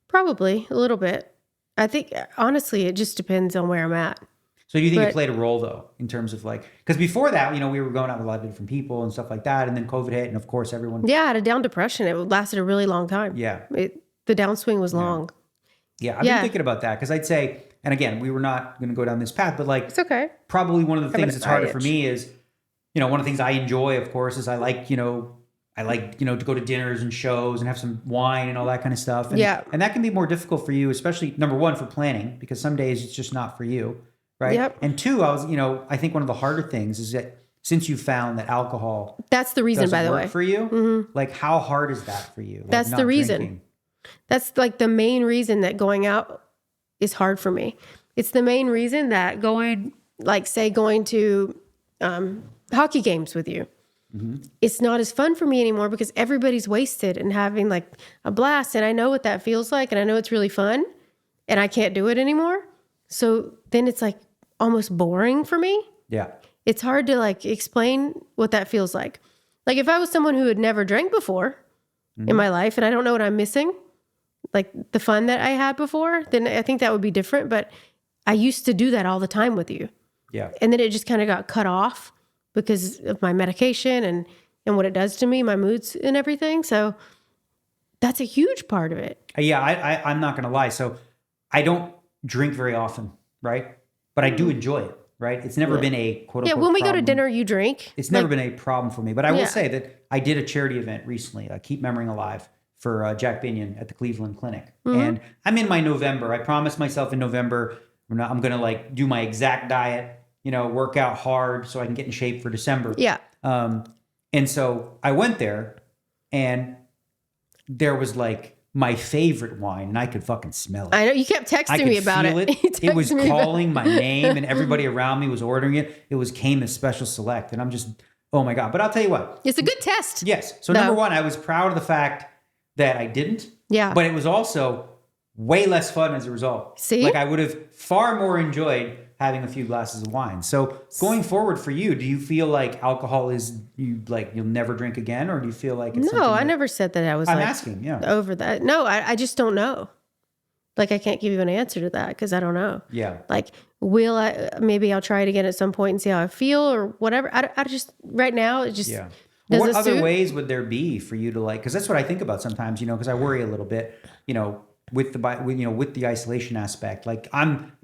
Probably a little bit. I think honestly, it just depends on where I'm at. So do you think it played a role though, in terms of like, because before that, we were going out with a lot of different people and stuff like that. And then COVID hit and of course everyone. Yeah, I had a down depression. It lasted a really long time. Yeah. The downswing was long. Yeah. I've been thinking about that because I'd say, and again, we were not going to go down this path, but like, it's okay. Probably one of the things that's harder for me is, one of the things I enjoy, of course, is I like, to go to dinners and shows and have some wine and all that kind of stuff. And, and that can be more difficult for you, especially number one, for planning, because some days it's just not for you. Right. Yep. And two, I think one of the harder things is that since you found that alcohol, that's the reason, by the way, for you, like how hard is that for you? Like that's the reason. Drinking? That's like the main reason that going out is hard for me. It's the main reason that going to hockey games with you, it's not as fun for me anymore because everybody's wasted and having like a blast. And I know what that feels like. And I know it's really fun and I can't do it anymore. So then it's like almost boring for me. Yeah. It's hard to like explain what that feels like. Like if I was someone who had never drank before in my life and I don't know what I'm missing, like the fun that I had before, then I think that would be different. But I used to do that all the time with you. Yeah. And then it just kind of got cut off because of my medication and what it does to me, my moods and everything. So that's a huge part of it. Yeah, I'm not going to lie. So I don't drink very often, right? But I do enjoy it, right? It's never been a quote unquote when we problem. go to dinner, you drink. It's never been a problem for me. But I will say that I did a charity event recently, Keep Memory Alive, for Jack Binion at the Cleveland Clinic. And I'm in my November. I promised myself in November, I'm going to like do my exact diet, work out hard so I can get in shape for December. Yeah. And so I went there and there was like my favorite wine and I could fucking smell it. I know you kept texting me about it. It was calling my name and everybody around me was ordering it. It was Cayman Special Select. And I'm just, oh my God. But I'll tell you what. It's a good test. Yes. So number one, I was proud of the fact that I didn't. Yeah. But it was also way less fun as a result. See? Like I would have far more enjoyed having a few glasses of wine. So going forward for you, do you feel like alcohol is you'll never drink again, or do you feel like it's No, I never said that I was I'm asking, over that. No, I just don't know. Like I can't give you an answer to that because I don't know. Yeah. Like maybe I'll try it again at some point and see how I feel or whatever. I just right now it just What other ways would there be for you to like, because that's what I think about sometimes, because I worry a little bit, with the isolation aspect. Like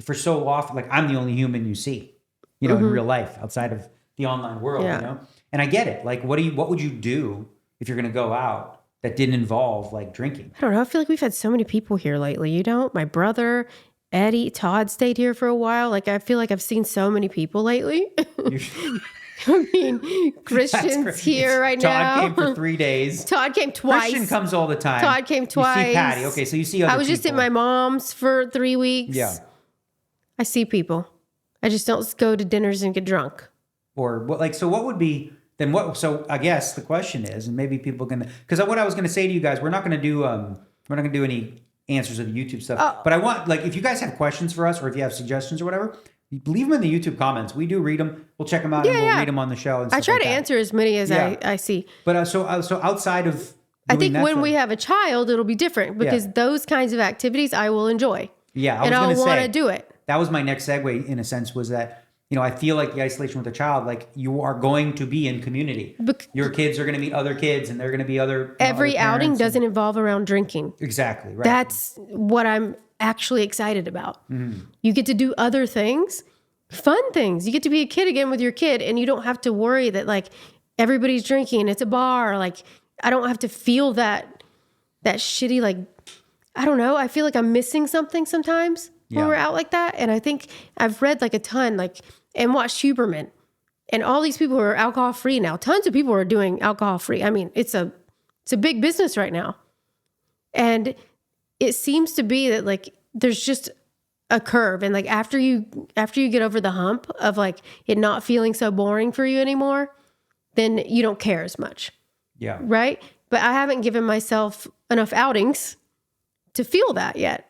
for so often, like I'm the only human you see, in real life outside of the online world, and I get it. Like, what would you do if you're going to go out that didn't involve like drinking? I don't know. I feel like we've had so many people here lately, my brother, Eddie, Todd stayed here for a while. Like, I feel like I've seen so many people lately. I mean, Christian's here right now. Todd came for 3 days. Todd came twice. Christian comes all the time. Todd came twice. You see Patty. Okay, so you see other people. I was just at my mom's for 3 weeks. Yeah. I see people. I just don't go to dinners and get drunk. Or what? Like, so what would be then? What? So I guess the question is, and maybe people can, because what I was going to say to you guys, we're not going to do any answers of the YouTube stuff. But I want, like, if you guys have questions for us, or if you have suggestions or whatever, leave them in the YouTube comments. We do read them. We'll check them out and we'll read them on the show. And I try to answer as many as I see. But so outside of, I think when we have a child, it'll be different because those kinds of activities I will enjoy. Yeah, and I'll want to do it. That was my next segue in a sense, was that, I feel like the isolation with a child, like you are going to be in community. Your kids are going to meet other kids and they're going to be other. Every outing doesn't involve around drinking. Exactly. Right. That's what I'm actually excited about. Mm-hmm. You get to do other things Fun things. You get to be a kid again with your kid, and you don't have to worry that like everybody's drinking. It's a bar. Like I don't have to feel that shitty, like, I don't know. I feel like I'm missing something sometimes when we're out like that. And I think I've read like a ton, like, and watched Huberman and all these people who are alcohol free now. Tons of people are doing alcohol free. I mean, it's a big business right now. And it seems to be that like, there's just a curve. And like, after you get over the hump of like it not feeling so boring for you anymore, then you don't care as much. Yeah. Right. But I haven't given myself enough outings to feel that yet.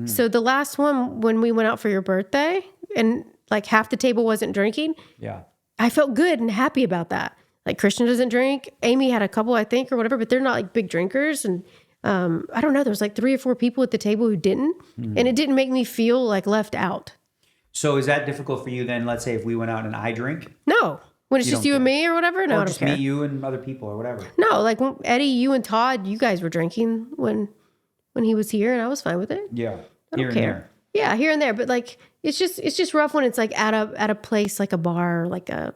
So the last one, when we went out for your birthday and like half the table wasn't drinking, I felt good and happy about that. Like Christian doesn't drink. Amy had a couple, I think, or whatever, but they're not like big drinkers. And I don't know, there was like 3 or 4 people at the table who didn't. And it didn't make me feel like left out. So is that difficult for you then? Let's say if we went out and I drink? No. When it's just you and me or whatever? No, or I don't just care. me, you, and other people or whatever? No, like when Eddie, you and Todd, you guys were drinking when he was here, and I was fine with it. Yeah. I don't care. Yeah, here and there. But like it's just rough when it's like at a place like a bar or like a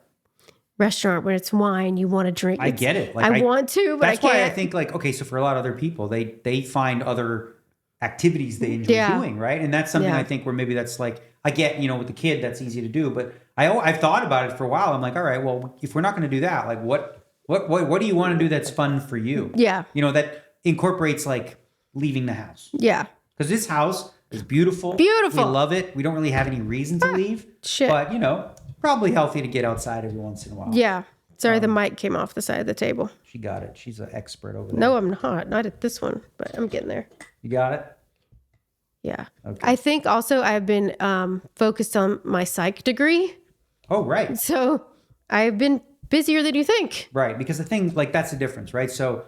restaurant when it's wine, you want to drink. I get it. Like I want to, but I can't. That's why I think like, okay, so for a lot of other people, they find other activities they enjoy doing, right? And that's something I think where maybe that's like, I get, with the kid, that's easy to do. But I've thought about it for a while. I'm like, all right, well, if we're not going to do that, like what do you want to do that's fun for you? Yeah. That incorporates like leaving the house. Yeah. Because this house is beautiful. Beautiful. We love it. We don't really have any reason to leave. Shit. But, probably healthy to get outside every once in a while. Yeah. Sorry, the mic came off the side of the table. She got it. She's an expert over there. No, I'm not. Not at this one, but I'm getting there. You got it? Yeah. Okay. I think also I've been focused on my psych degree. Oh, right. So I've been busier than you think. Right. Because the thing, like, that's the difference, right? So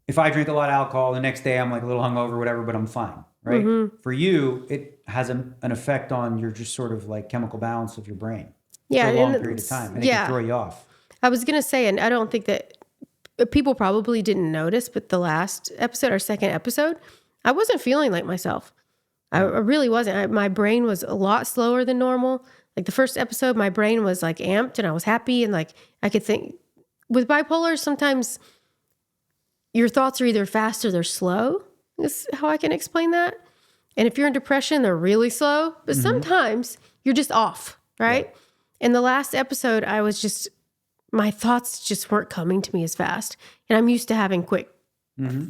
if I drink a lot of alcohol, the next day I'm like a little hungover, whatever, but I'm fine, right? Mm-hmm. For you, it has an effect on your just sort of like chemical balance of your brain for a long period of time. And it can throw you off. I was going to say, and I don't think that people probably didn't notice, but the last episode, our second episode, I wasn't feeling like myself. I really wasn't. My brain was a lot slower than normal. Like the first episode, my brain was like amped and I was happy. And like, I could think with bipolar, sometimes your thoughts are either fast or they're slow. Is how I can explain that. And if you're in depression, they're really slow, but sometimes you're just off, right? Yeah. In the last episode, I was just, my thoughts just weren't coming to me as fast. And I'm used to having quick,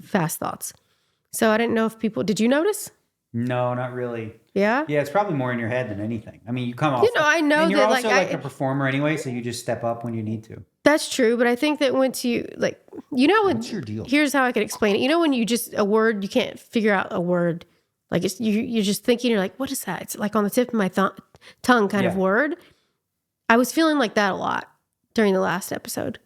fast thoughts. So I didn't know if people, did you notice? No, not really. Yeah? Yeah, it's probably more in your head than anything. I mean, you come off. I know and you're that also like a performer anyway, so you just step up when you need to. That's true, but I think that once you like, when what's your deal? Here's how I can explain it. When you just a word, you can't figure out a word. Like it's, you're just thinking, you're like, what is that? It's like on the tip of my tongue kind of word. I was feeling like that a lot during the last episode.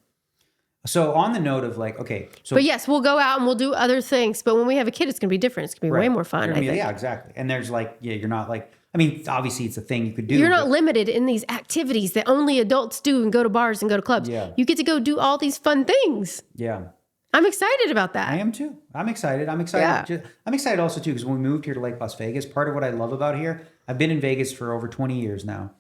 So on the note of like, okay. So, but yes, we'll go out and we'll do other things. But when we have a kid, it's going to be different. It's going to be way more fun, I think. Yeah, exactly. And there's like, you're not like, I mean, obviously it's a thing you could do. You're not limited in these activities that only adults do and go to bars and go to clubs. Yeah. You get to go do all these fun things. Yeah. I'm excited about that. I am too. I'm excited. I'm excited. Yeah. I'm excited also too, because when we moved here to Lake Las Vegas, part of what I love about here, I've been in Vegas for over 20 years now.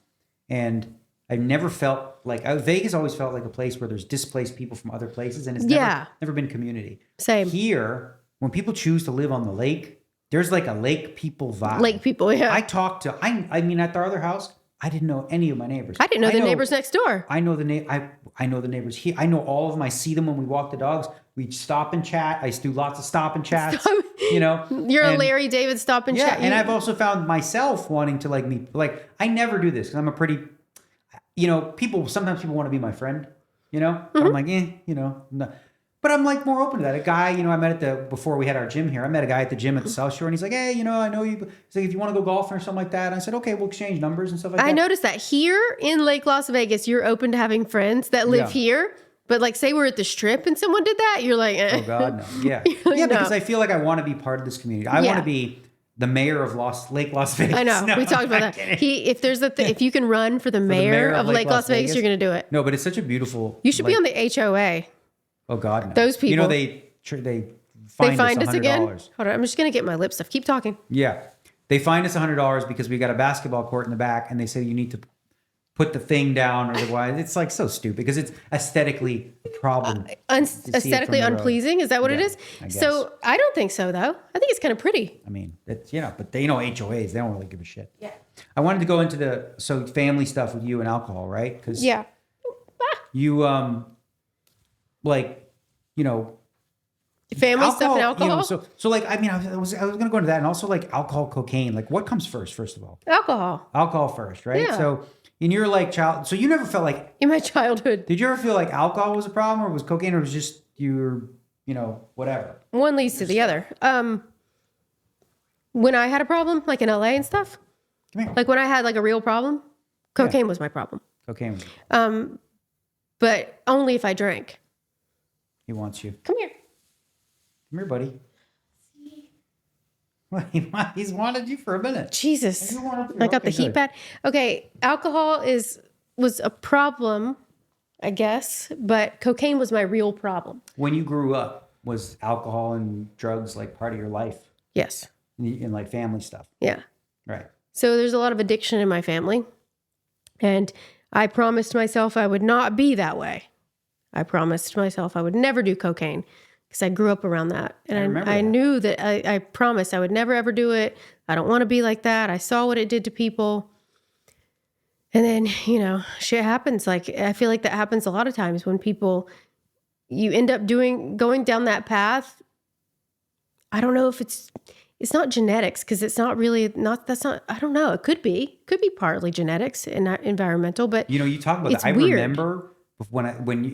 And I've never felt like, Vegas always felt like a place where there's displaced people from other places. And it's never been community. Same. Here, when people choose to live on the lake, there's like a lake people vibe. Lake people, yeah. I talked to, I mean, at our other house, I didn't know any of my neighbors. I didn't know the neighbors next door. I know I know the neighbors here. I know all of them. I see them when we walk the dogs. We stop and chat. I used to do lots of stop and chats. You're a Larry David stop and chat. Yeah, and I've also found myself wanting to like meet. Like I never do this because I'm a pretty, sometimes people want to be my friend. But I'm like, no. But I'm like more open to that. A guy, I met before we had our gym here. I met a guy at the gym at the South Shore, and he's like, hey, I know you. He's like, if you want to go golfing or something like that. And I said, okay, we'll exchange numbers and stuff like that. I noticed that here in Lake Las Vegas, you're open to having friends that live here. But like, say we're at the Strip and someone did that, you're like, oh God, no. Yeah, like, because I feel like I want to be part of this community. I want to be the mayor of Lake Las Vegas. I know. No, we talked about that. If you can run for the mayor of Lake Las Vegas, you're going to do it. No, but it's such a beautiful. You should be on the HOA. Oh God, no. Those people. They find us $100. Again. Hold on, I'm just going to get my lip stuff. Keep talking. Yeah, they fined us $100 because we got a basketball court in the back, and they said you need to put the thing down or otherwise. It's like so stupid because it's aesthetically a problem. to see it from Aesthetically the road. unpleasing. Is that what it Yeah, is? I guess. So I don't think so, though. I think it's kind of pretty. I mean, it's, but they HOAs, they don't really give a shit. Yeah. I wanted to go into family stuff with you and alcohol, right? Because Yeah. you, Family stuff and alcohol. So like, I mean, I was going to go into that, and also like alcohol, cocaine. Like, what comes first of all? Alcohol. Alcohol first, right? Yeah. So in your like child, so you never felt like, In my childhood, did you ever feel like alcohol was a problem, or was cocaine, or was just you were, whatever? one leads to the other. When I had a problem, like in LA and stuff, Come here. like when I had like a real problem, cocaine was my problem. Cocaine. But only if I drank. He wants you. Come here. Come here, buddy. He's wanted you for a minute. Jesus. You wanted to- I got the okay, heat good. pad. Okay, alcohol was a problem, I guess, but cocaine was my real problem. When you grew up, was alcohol and drugs like part of your life Yes. in like family stuff? Yeah. Right. So there's a lot of addiction in my family. And I promised myself I would not be that way. I promised myself I would never do cocaine because I grew up around that. And remember I that. knew that I promised I would never, ever do it. I don't want to be like that. I saw what it did to people. And then, shit happens. Like, I feel like that happens a lot of times when you end up going down that path. I don't know if it's not genetics because it's not really, I don't know. It could be partly genetics and not environmental, but You talk about it's that. I weird. remember when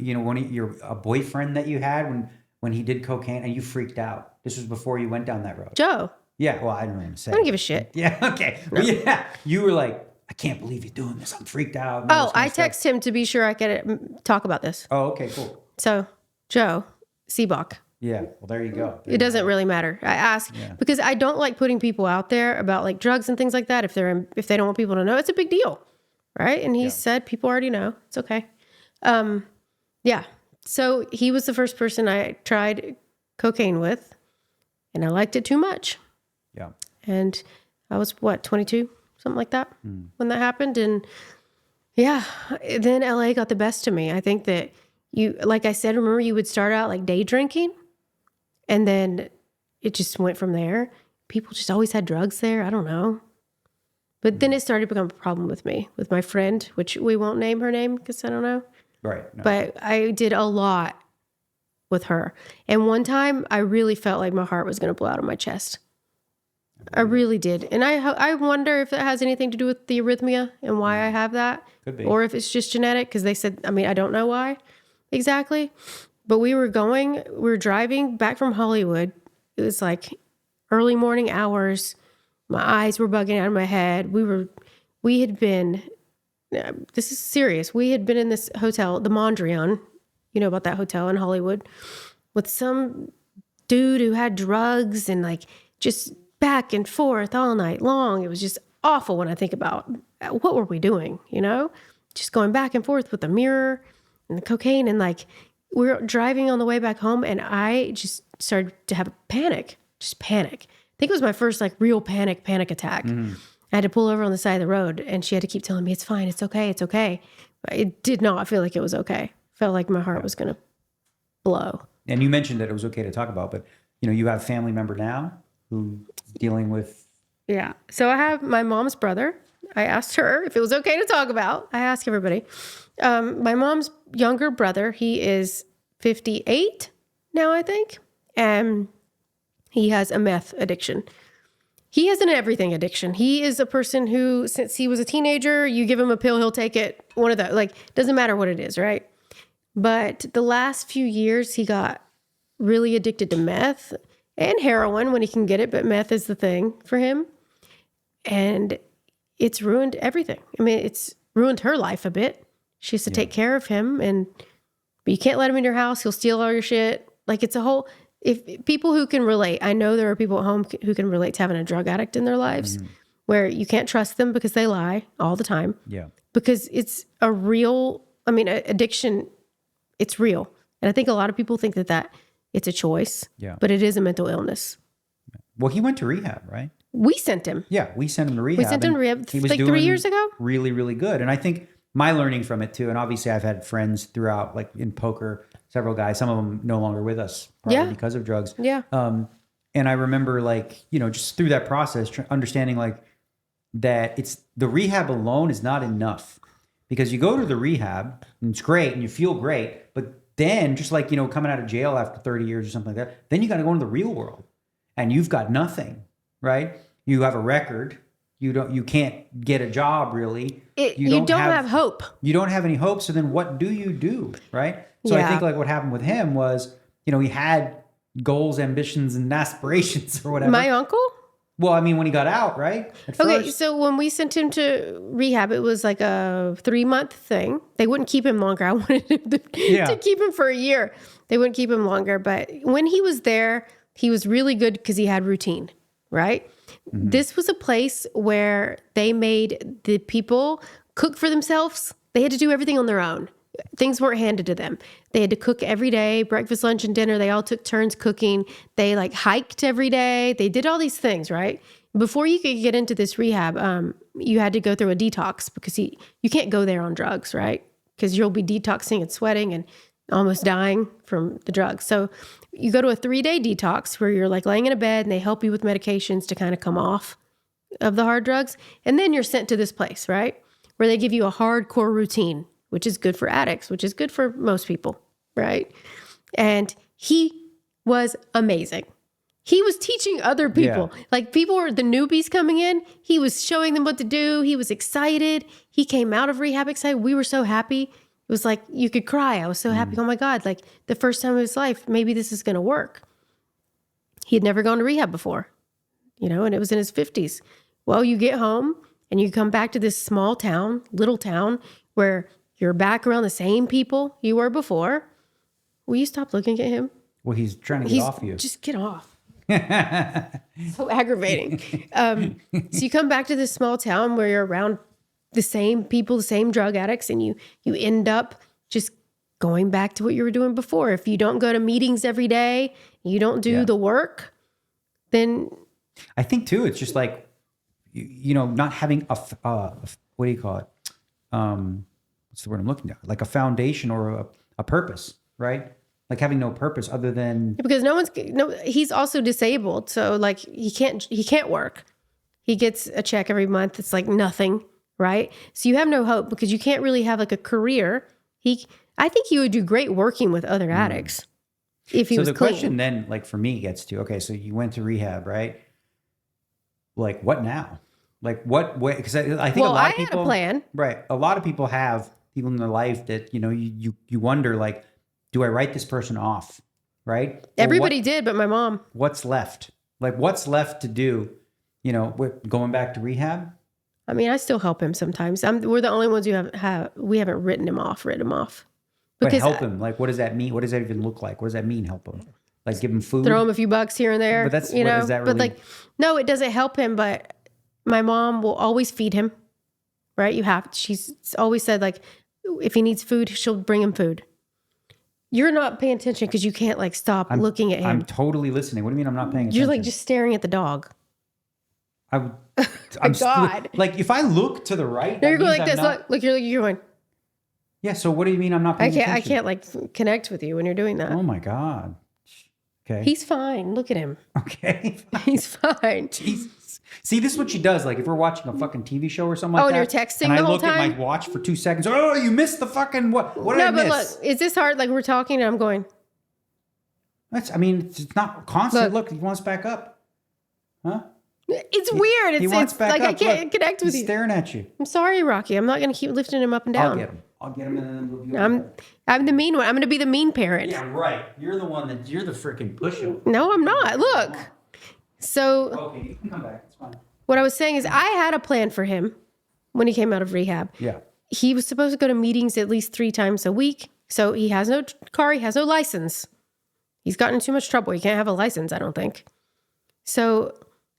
you're a boyfriend that you had when he did cocaine and you freaked out. This was before you went down that road. Joe, Yeah. Well, I don't know what to say. I don't give a shit. Yeah. Okay. But yeah. You were like, I can't believe you're doing this. I'm freaked out. and all Oh, this kind I of stuff. text him to be sure I could talk about this. Oh, okay, cool. So, Joe, Seabach. Yeah. Well, there you go. It doesn't really matter. I ask because I don't like putting people out there about like drugs and things like that. If they don't want people to know, it's a big deal, right? And he said people already know. It's okay. Yeah. So he was the first person I tried cocaine with, and I liked it too much. Yeah. And I was 22, something like that, when that happened. And yeah, then LA got the best of me. I think that like I said, remember you would start out like day drinking, and then it just went from there. People just always had drugs there. I don't know. But then it started to become a problem with me, with my friend, which we won't name her name because I don't know. Right. No. But I did a lot with her. And one time I really felt like my heart was going to blow out of my chest. I really did. And I wonder if it has anything to do with the arrhythmia and why I have that. Could be. Or if it's just genetic, because they said, I don't know why exactly. But we were driving back from Hollywood. It was like early morning hours. My eyes were bugging out of my head. We had been, this is serious. We had been in this hotel, the Mondrian, you know about that hotel in Hollywood, with some dude who had drugs and like just back and forth all night long. It was just awful when I think about what were we doing, just going back and forth with the mirror and the cocaine. And like we were driving on the way back home and I just started to have a panic. I think it was my first like real panic attack. I had to pull over on the side of the road and she had to keep telling me, it's fine, it's okay, it's okay. But it did not feel like it was okay. Felt like my heart was going to blow. And you mentioned that it was okay to talk about, but you have a family member now who's dealing with. Yeah. So I have my mom's brother. I asked her if it was okay to talk about. I ask everybody. My mom's younger brother, he is 58 now, I think. And he has a meth addiction. He has an everything addiction. He is a person who, since he was a teenager, you give him a pill, he'll take it. One of those, like, doesn't matter what it is, right? But the last few years, he got really addicted to meth and heroin when he can get it, but meth is the thing for him. And it's ruined everything. It's ruined her life a bit. She has to take care of him, but you can't let him in your house. He'll steal all your shit. Like, it's a whole, if people who can relate, I know there are people at home who can relate to having a drug addict in their lives where you can't trust them because they lie all the time. Yeah. Because it's a real, addiction, it's real. And I think a lot of people think that it's a choice, but it is a mental illness. Well, he went to rehab, right? We sent him. Yeah, we sent him to rehab. We sent him to rehab like 3 years ago. Really, really good. And I think my learning from it too. And obviously I've had friends throughout, like in poker, several guys, some of them no longer with us probably because of drugs. Yeah. And I remember like, just through that process, understanding like that it's the rehab alone is not enough, because you go to the rehab and it's great and you feel great. But then just like, coming out of jail after 30 years or something like that, then you got to go into the real world and you've got nothing, right? You have a record. You can't get a job really. You don't have hope. You don't have any hope. So then what do you do? Right. So I think like what happened with him was, he had goals, ambitions, and aspirations or whatever. My uncle? Well, I mean, when he got out, right? Okay. So when we sent him to rehab, it was like a 3-month thing. They wouldn't keep him longer. I wanted him to keep him for a year. They wouldn't keep him longer. But when he was there, he was really good because he had routine, right? Mm-hmm. This was a place where they made the people cook for themselves. They had to do everything on their own. Things weren't handed to them. They had to cook every day, breakfast, lunch, and dinner. They all took turns cooking. They like hiked every day. They did all these things, right? Before you could get into this rehab, you had to go through a detox because you can't go there on drugs, right? Because you'll be detoxing and sweating and almost dying from the drugs. So you go to a 3-day detox where you're like laying in a bed and they help you with medications to kind of come off of the hard drugs. And then you're sent to this place, right? Where they give you a hardcore routine, which is good for addicts, which is good for most people, right? And he was amazing. He was teaching other people. Yeah. Like people were the newbies coming in. He was showing them what to do. He was excited. He came out of rehab excited. We were so happy. It was like, you could cry. I was so happy. Oh my God. Like the first time of his life, maybe this is going to work. He had never gone to rehab before, and it was in his 50s. Well, you get home and you come back to this small town, little town, where you're back around the same people you were before. Will you stop looking at him? Well, he's trying to get off you. Just get off. So aggravating. So you come back to this small town where you're around the same people, the same drug addicts, and you end up just going back to what you were doing before. If you don't go to meetings every day, you don't do the work, then... I think, too, it's just like, not having a... what do you call it? What's the word I'm looking at? Like a foundation or a purpose, right? Like having no purpose other than... Because he's also disabled. So like he can't work. He gets a check every month. It's like nothing, right? So you have no hope because you can't really have like a career. I think he would do great working with other addicts if he was clean. So the question then, like for me, gets to, okay, so you went to rehab, right? Like what now? Like what way? Because I think a lot of people... had a plan. Right. A lot of people have people in their life that, you wonder like, do I write this person off? Right? Everybody did, but my mom. What's left? Like what's left to do? Going back to rehab? I mean, I still help him sometimes. We're the only ones who we haven't written him off. But help him. Like, what does that mean? What does that even look like? What does that mean? Help him? Like give him food? Throw him a few bucks here and there. But that's, what does that really... But like, no, it doesn't help him, but my mom will always feed him, right? She's always said like, if he needs food, she'll bring him food. You're not paying attention because you can't like stop looking at him. I'm totally listening. What do you mean I'm not paying attention? You're like just staring at the dog. I'm God. Like if I look to the right, no, you're going like this. Look, you're going. Yeah. So what do you mean I'm not paying attention? I can't like connect with you when you're doing that. Oh my God. Okay. He's fine. Look at him. Okay. He's fine. Jesus. See, this is what she does. Like if we're watching a fucking TV show or something like that. Oh, and you're texting the whole time? And I look at my watch for 2 seconds. Oh, you missed the fucking what? What did I miss? No, but look, is this hard? Like we're talking and I'm going. It's not constant. Look, he wants back up. Huh? It's weird. He wants back like up. I can't connect with you. He's staring at you. I'm sorry, Rocky. I'm not going to keep lifting him up and down. I'll get him and then I'm the mean one. I'm going to be the mean parent. Yeah, right. You're the freaking pusher. No, I'm not. Look. So. Okay, you can come back. It's fine. What I was saying is I had a plan for him when he came out of rehab. Yeah. He was supposed to go to meetings at least 3 times a week. So he has no car. He has no license. He's gotten in too much trouble. He can't have a license, I don't think. So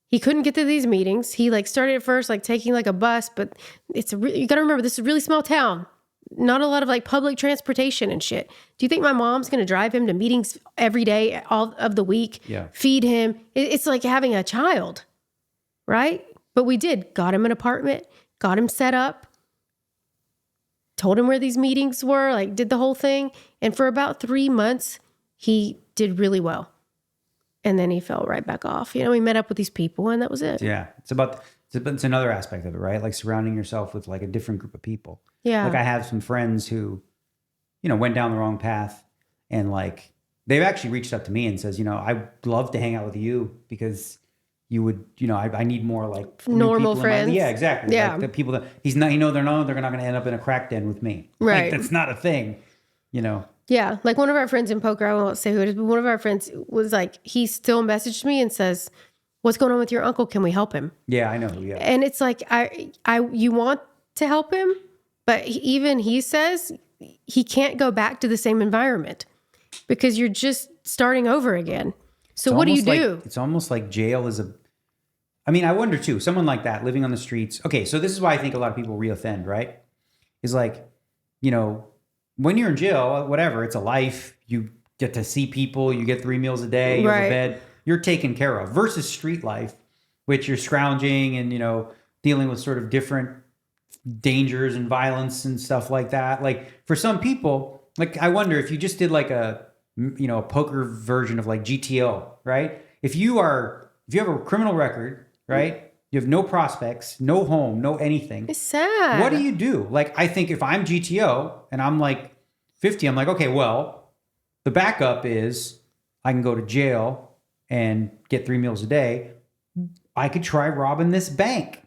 he couldn't get to these meetings. He like started at first like taking like a bus, but you got to remember this is a really small town. Not a lot of like public transportation and shit. Do you think my mom's going to drive him to meetings every day, all of the week? Yeah. Feed him. It's like having a child, right? But we got him an apartment, got him set up. told him where these meetings were, like did the whole thing. And for about 3 months, he did really well. And then he fell right back off. You know, he met up with these people and that was it. Yeah. It's another aspect of it, right? Like surrounding yourself with like a different group of people. Yeah. Like I have some friends who, you know, went down the wrong path and like, they've actually reached out to me and says, you know, I'd love to hang out with you because you would, you know, I need more like normal friends. Yeah, exactly. Yeah. Like the people that he's not, you know, they're not going to end up in a crack den with me. Right. Like, that's not a thing, you know? Yeah. Like one of our friends in poker, I won't say who it is, but one of our friends was like, he still messaged me and says, what's going on with your uncle? Can we help him? Yeah, I know. Yeah. And it's like, you want to help him, but even he says he can't go back to the same environment because you're just starting over again. So what do you do? It's almost like jail is I mean, I wonder too, someone like that living on the streets. Okay. So this is why I think a lot of people reoffend, right? Is like, you know, when you're in jail, whatever, it's a life. You get to see people, you get 3 meals a day, you have a bed, you're taken care of versus street life, which you're scrounging and, you know, dealing with sort of different dangers and violence and stuff like that. Like for some people, like I wonder if you just did like a poker version of like GTO, right? If you have a criminal record, right? You have no prospects, no home, no anything. It's sad. What do you do? Like, I think if I'm GTO and I'm like 50, I'm like, okay, well, the backup is I can go to jail and get 3 meals a day. I could try robbing this bank.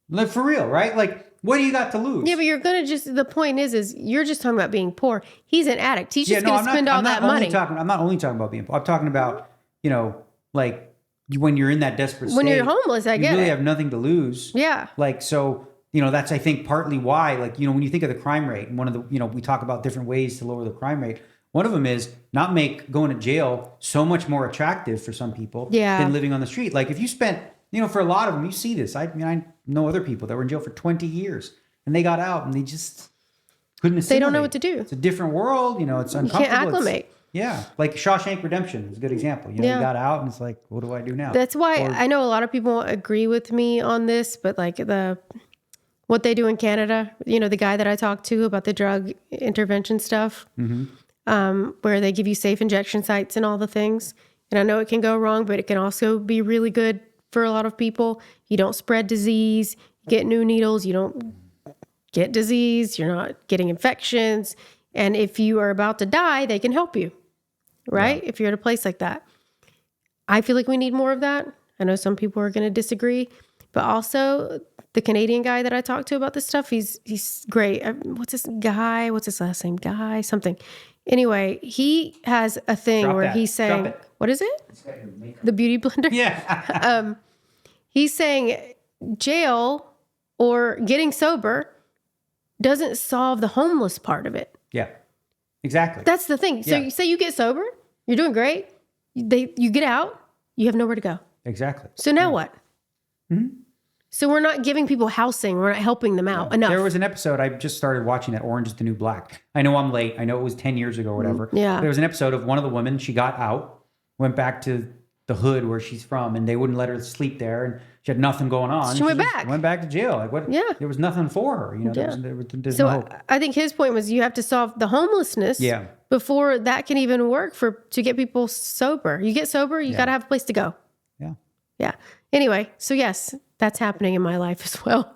Like, for real, right? Like, what do you got to lose? Yeah, but you're going to the point is you're just talking about being poor. He's an addict. He's just going to spend all that money. I'm not only talking about being poor. I'm talking about, you know, like when you're in that desperate state. When you're homeless, I get it. You really have nothing to lose. Yeah. Like, so, you know, that's, I think, partly why, like, you know, when you think of the crime rate, and one of the, you know, we talk about different ways to lower the crime rate. One of them is not make going to jail so much more attractive for some people than living on the street. Like if you spent, you know, for a lot of them, you see this. I mean, I know other people that were in jail for 20 years and they got out and they just couldn't assimilate. They don't know what to do. It's a different world. You know, it's uncomfortable. You can't acclimate. Like Shawshank Redemption is a good example. You know, you got out and it's like, what do I do now? That's why I know a lot of people agree with me on this, but like what they do in Canada, you know, the guy that I talked to about the drug intervention stuff, where they give you safe injection sites and all the things. And I know it can go wrong, but it can also be really good for a lot of people. You don't spread disease, you get new needles, you don't get disease, you're not getting infections. And if you are about to die, they can help you, right? Yeah. If you're at a place like that. I feel like we need more of that. I know some people are going to disagree, but also the Canadian guy that I talked to about this stuff, he's great. What's his last name? Guy something. Anyway, he has a thing where he's saying, what is it? The beauty blender? Yeah. He's saying jail or getting sober doesn't solve the homeless part of it. Yeah, exactly. That's the thing. So you say you get sober, you're doing great. You get out, you have nowhere to go. Exactly. So now what? Mm-hmm. So we're not giving people housing. We're not helping them out enough. There was an episode, I just started watching that Orange is the New Black. I know I'm late. I know it was 10 years ago or whatever. Yeah. There was an episode of one of the women, she got out, went back to the hood where she's from, and they wouldn't let her sleep there, and she had nothing going on. She went back. Went back to jail. Like what? Yeah. There was nothing for her. You know, there's so no hope. I think his point was you have to solve the homelessness before that can even work to get people sober. You get sober, you got to have a place to go. Yeah. Yeah. Anyway, so yes, that's happening in my life as well.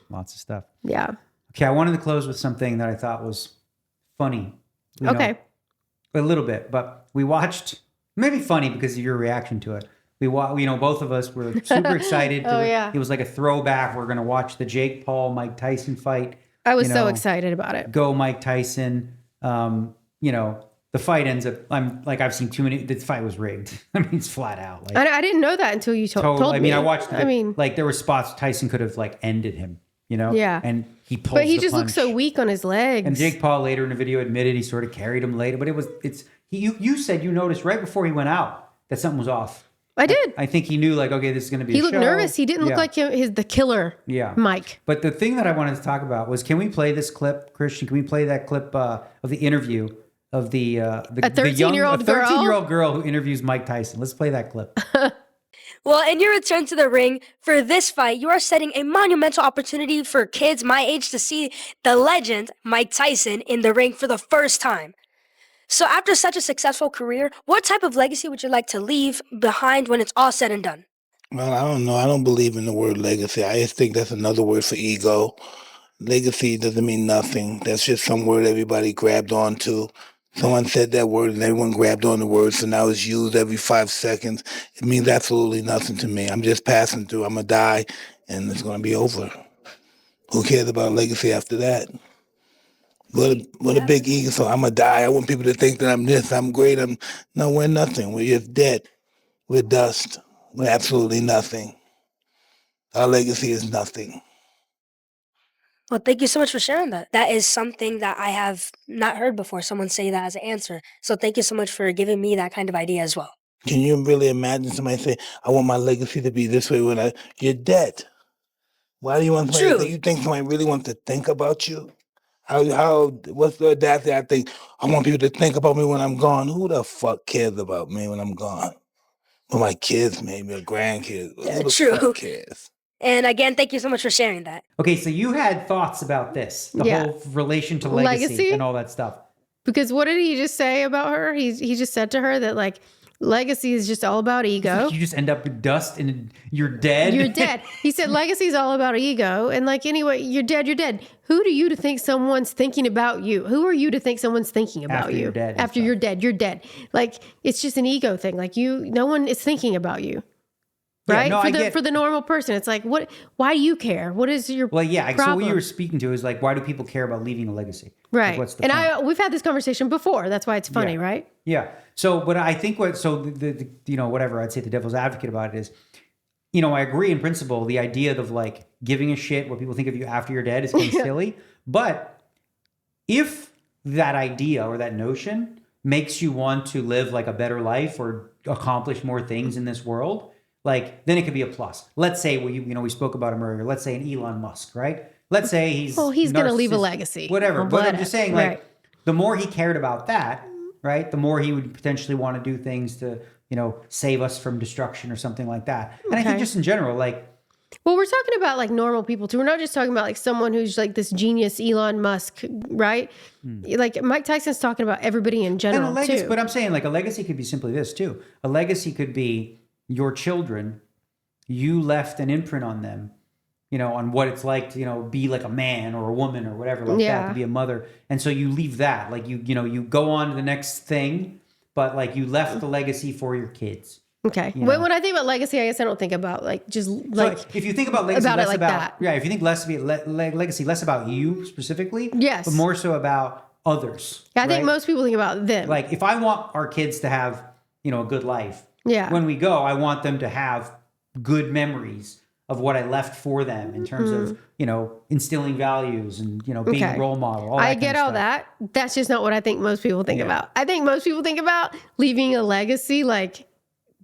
Lots of stuff. Yeah. Okay, I wanted to close with something that I thought was funny. Okay. A little bit, but we watched, maybe funny because of your reaction to it. Both of us were super excited. It was like a throwback. We're going to watch the Jake Paul, Mike Tyson fight. I was so excited about it. Go Mike Tyson. The fight ends up, I've seen too many, the fight was rigged. I mean, it's flat out. Like, I didn't know that until you told me. I mean, I watched there were spots Tyson could have ended him, you know? Yeah. And he pulled But he just looked so weak on his legs. And Jake Paul later in the video admitted he sort of carried him later, but you said you noticed right before he went out that something was off. I did. I think he knew okay, this is going to be He looked nervous. He didn't look like the killer Mike. But the thing that I wanted to talk about was, can we play this clip, Christian? Can we play that clip of the interview of the 13-year-old girl who interviews Mike Tyson? Let's play that clip. Well, in your return to the ring for this fight, you are setting a monumental opportunity for kids my age to see the legend Mike Tyson in the ring for the first time. So after such a successful career, what type of legacy would you like to leave behind when it's all said and done? Well, I don't know. I don't believe in the word legacy. I just think that's another word for ego. Legacy doesn't mean nothing. That's just some word everybody grabbed onto. Someone said that word and everyone grabbed on the word, so now it's used every 5 seconds. It means absolutely nothing to me. I'm just passing through. I'm going to die, and it's going to be over. Who cares about legacy after that? What a big ego. So I'm going to die. I want people to think that I'm this, I'm great. No, we're nothing. We're just dead. We're dust. We're absolutely nothing. Our legacy is nothing. Well, thank you so much for sharing that. That is something that I have not heard before, someone say that as an answer. So thank you so much for giving me that kind of idea as well. Can you really imagine somebody say, I want my legacy to be this way when you're dead? Why do you want somebody to think? You think somebody really wants to think about you? What's the audacity? I think, I want people to think about me when I'm gone. Who the fuck cares about me when I'm gone? Well, my kids, maybe, or grandkids. Who the fuck cares? And again, thank you so much for sharing that. Okay, so you had thoughts about this, the whole relation to legacy and all that stuff. Because what did he just say about her? He just said to her that, like, legacy is just all about ego. You just end up with dust and you're dead. You're dead. He said legacy is all about ego. And like, anyway, you're dead, you're dead. Who do you to think someone's thinking about you? Who are you to think someone's thinking about After you? You're dead After you're dead, you're dead. Like, it's just an ego thing. Like, no one is thinking about you. Right? Yeah, no, for the normal person, it's like, why do you care? What is your problem? So what you were speaking to is like, why do people care about leaving a legacy? Right. Like, what's the point? We've had this conversation before. That's why it's funny, right? Yeah. So, but I think the whatever I'd say the devil's advocate about it is, I agree in principle, the idea of like giving a shit what people think of you after you're dead is kind of silly. But if that idea or that notion makes you want to live like a better life or accomplish more things in this world, like, then it could be a plus. Let's say we spoke about him earlier. Let's say an Elon Musk, right? Let's say he's going to leave a legacy. Whatever. But I'm just saying, like, the more he cared about that, right, the more he would potentially want to do things to, save us from destruction or something like that. And I think just in general, like, well, we're talking about like normal people too. We're not just talking about like someone who's like this genius Elon Musk, right? Like Mike Tyson's talking about everybody in general and a legacy, too. But I'm saying like a legacy could be simply this too. A legacy could be your children. You left an imprint on them, on what it's like to, be like a man or a woman or whatever like that, to be a mother. And so you leave that, like you go on to the next thing, but like you left the legacy for your kids. Okay. When I think about legacy, I guess I don't think about like just like. So if you think about legacy, less like about that. Yeah. If you think legacy, less about you specifically. Yes. But more so about others. I think most people think about them. Like if I want our kids to have a good life. Yeah. When we go, I want them to have good memories of what I left for them in terms of instilling values and being a role model. I get all that. That's just not what I think most people think about. I think most people think about leaving a legacy like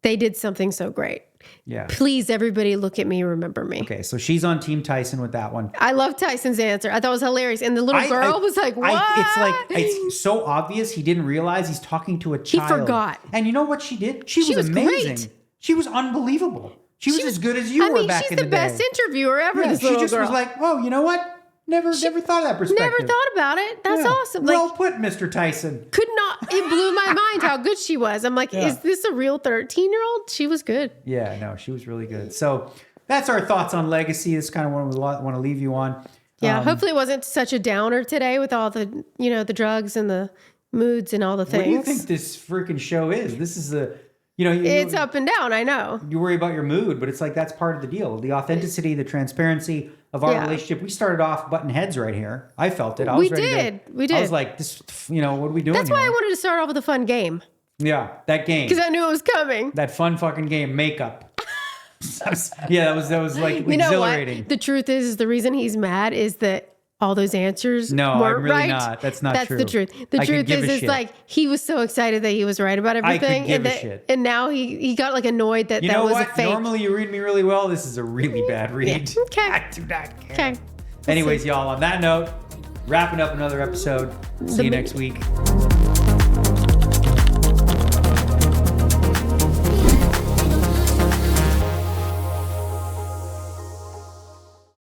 they did something so great. Yeah. Please, everybody, look at me, remember me. Okay, so she's on Team Tyson with that one. I love Tyson's answer. I thought it was hilarious. And the little girl was like, what? It's so obvious he didn't realize he's talking to a child. He forgot. And you know what she did? She was amazing. Great. She was unbelievable. She was as good as you were back in the day. She's the best interviewer ever, this little girl. She just was like, whoa, you know what? Never thought of that perspective. Never thought about it. That's awesome. Well put, Mr. Tyson. It blew my mind how good she was. I'm like, is this a real 13-year-old? She was good. Yeah, no, she was really good. So that's our thoughts on legacy. It's kind of what we want to leave you on. Yeah, hopefully it wasn't such a downer today with all the, the drugs and the moods and all the things. What do you think this freaking show is? This is it's up and down, I know. You worry about your mood, but it's like that's part of the deal. The authenticity, the transparency of our relationship. We started off butting heads right here. I felt it. We did. I was like, this, what are we doing That's why I wanted to start off with a fun game. Yeah, that game. Because I knew it was coming. That fun fucking game, makeup. That was like exhilarating. Know what? The truth is the reason he's mad is that all those answers weren't I'm really right. Not. That's not true. That's the truth. The truth is like he was so excited that he was right about everything. And now he got like annoyed that that was a fake. Normally you read me really well. This is a really bad read. Yeah. Okay. I do not care. Okay. Anyways, y'all, on that note, wrapping up another episode. See you next week.